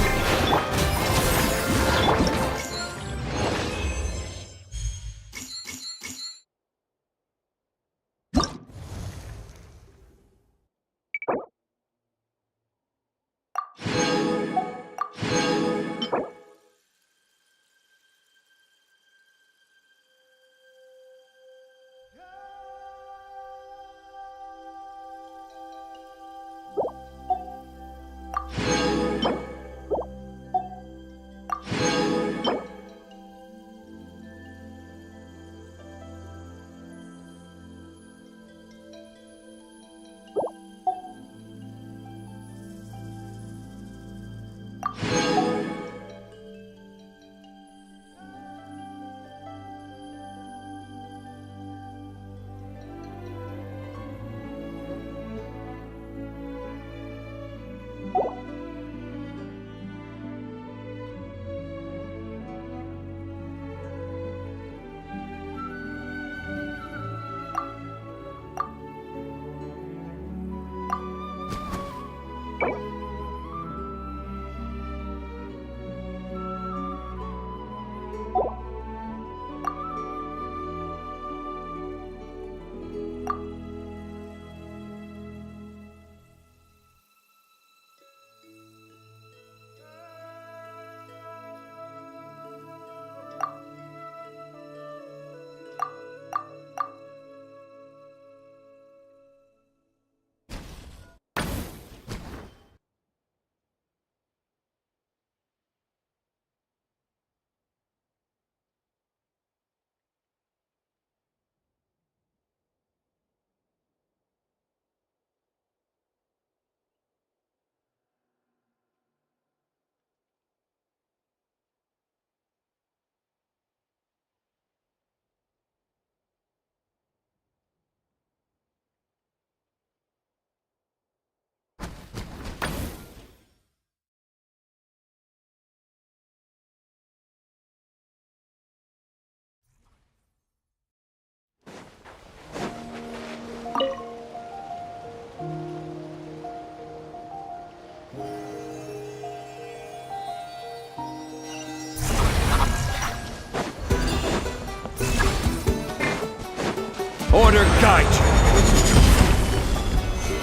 Order guide you.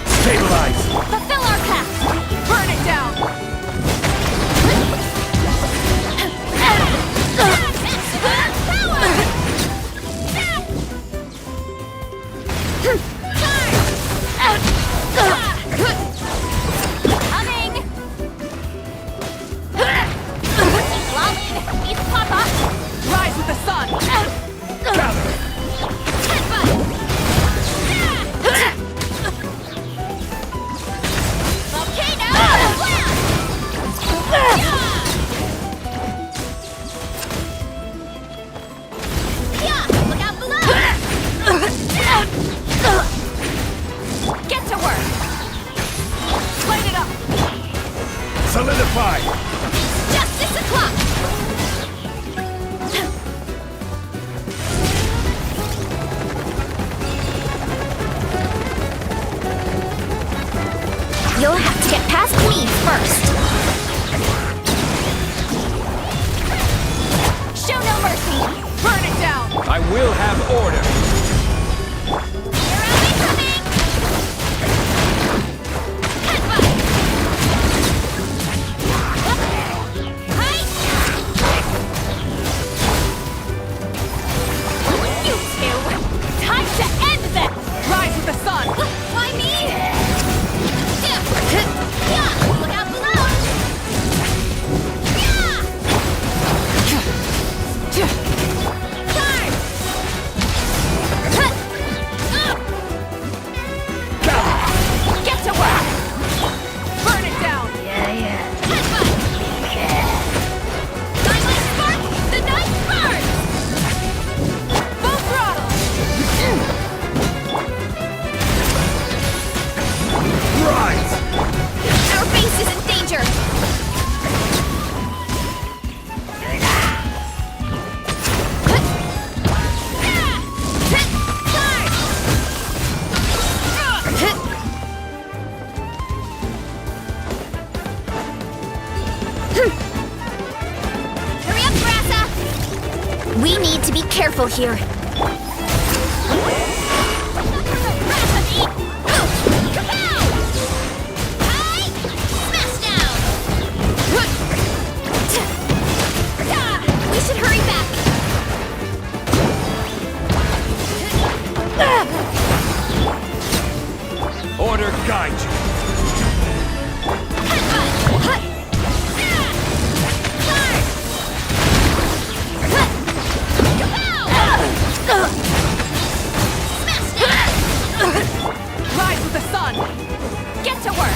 Stabilize.
Fulfill our path! Burn it down! Coming! Lolling! Beast Papa!
Rise with the sun!
Gather.
Get to work! Light it up!
Solidify.
Justice o'clock!
You'll have to get past me first.
Show no mercy! Burn it down!
I will have order.
We need to be careful here. We should hurry back.
Order guide you.
Rise with the sun!
Get to work!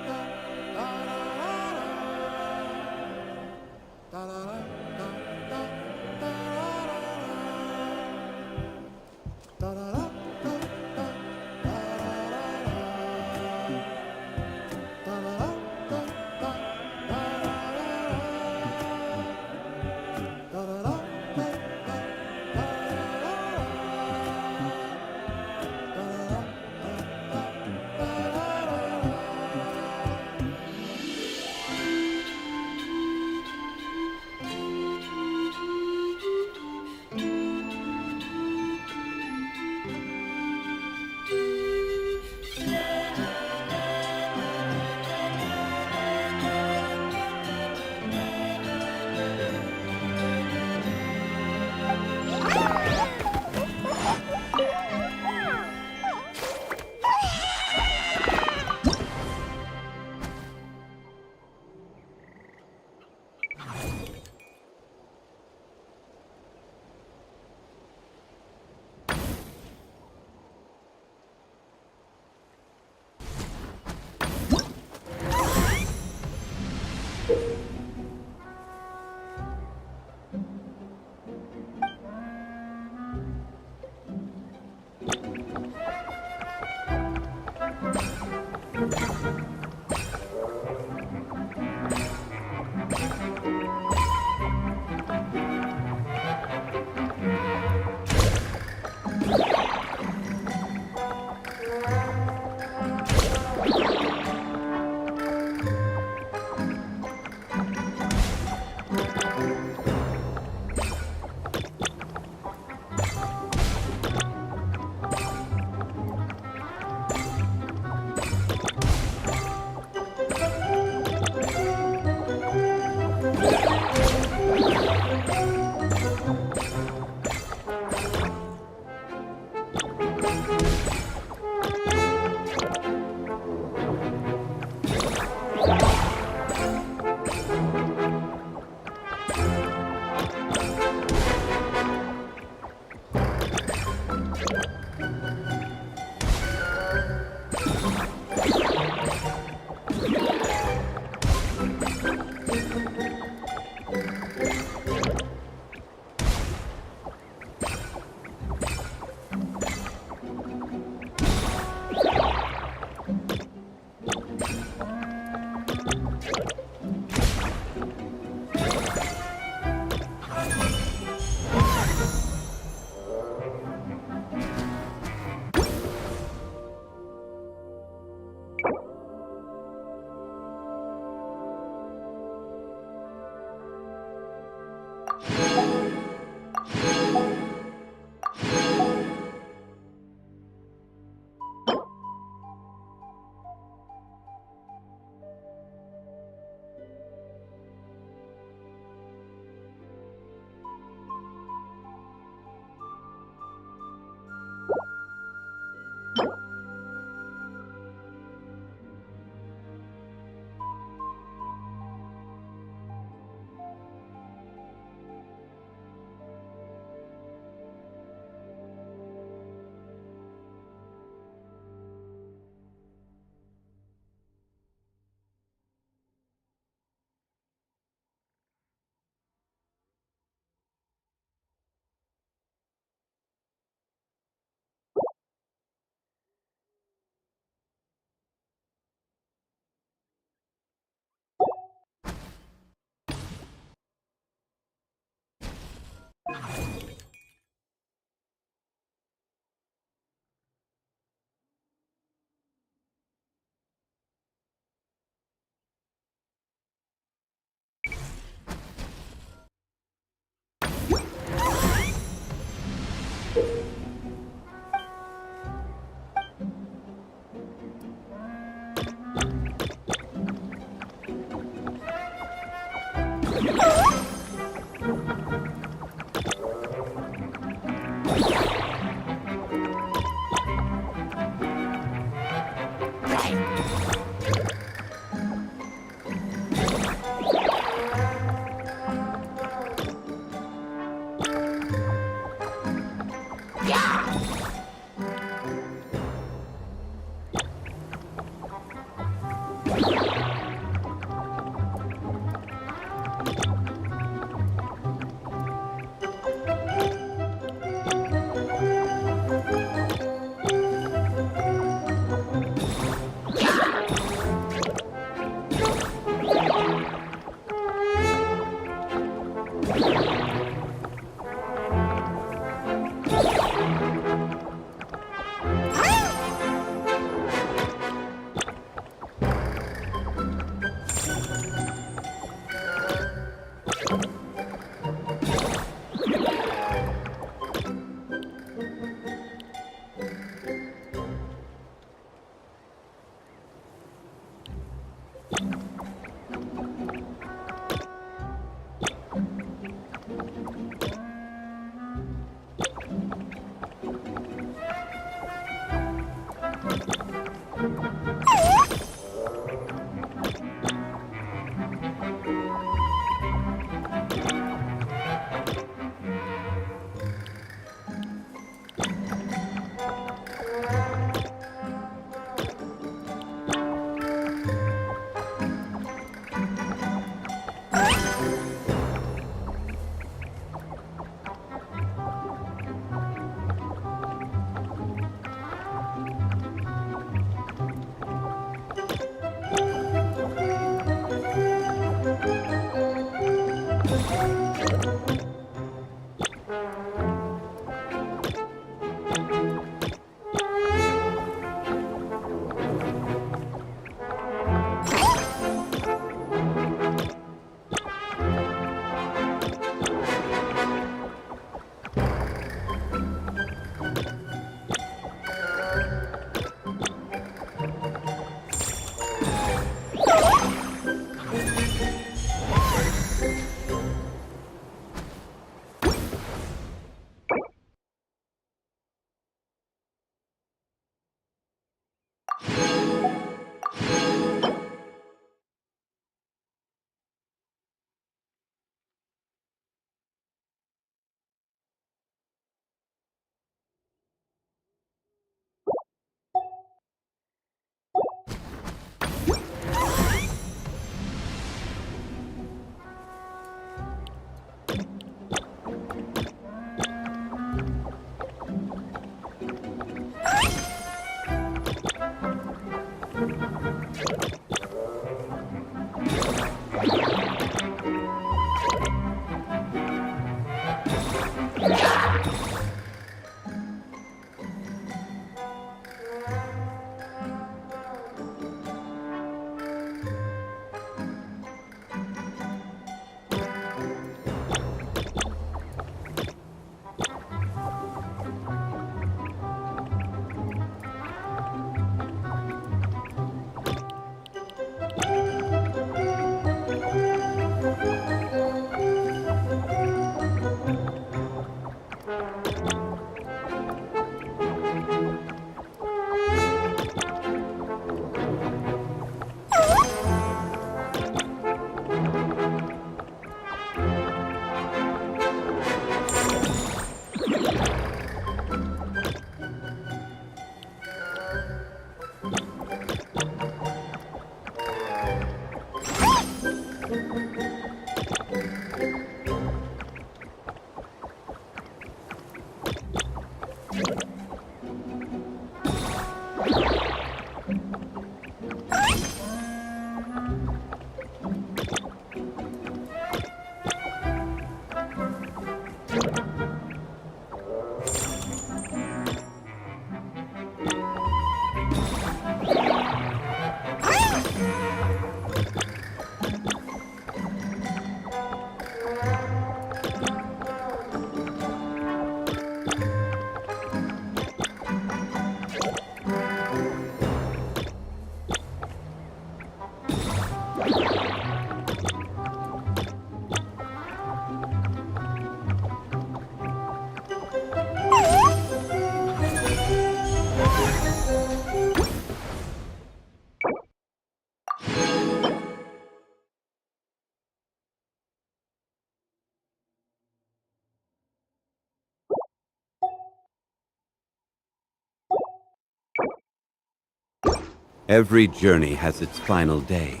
Every journey has its final day.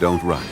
Don't run.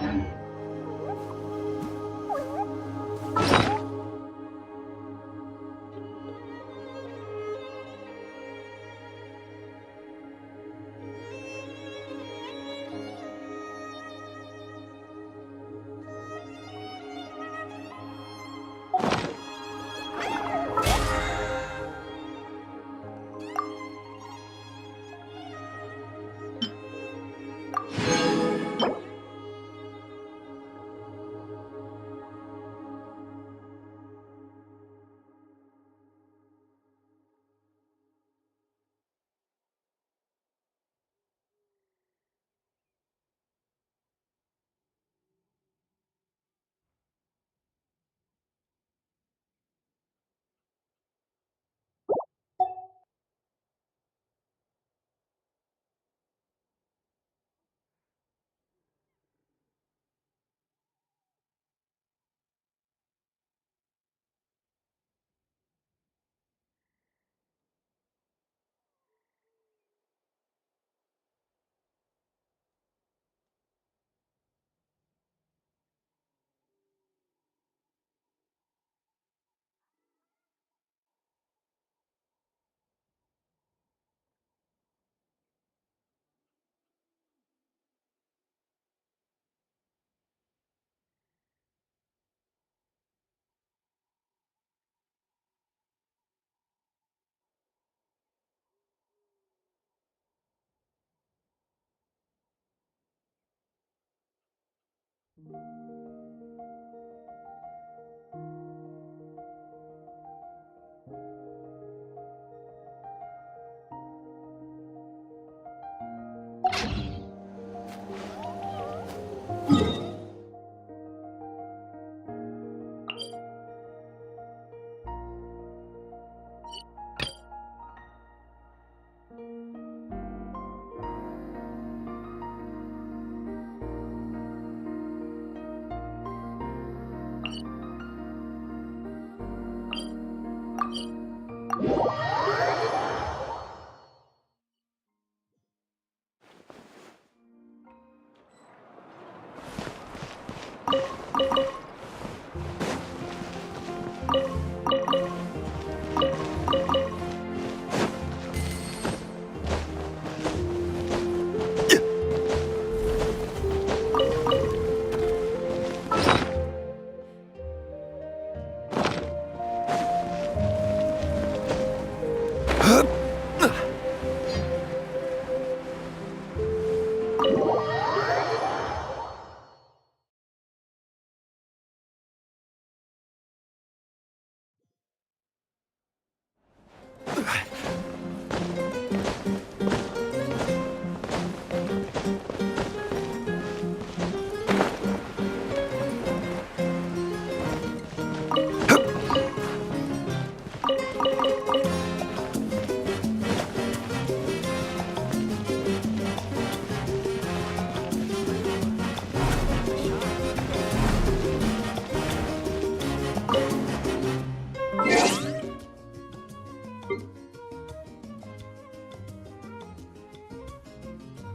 You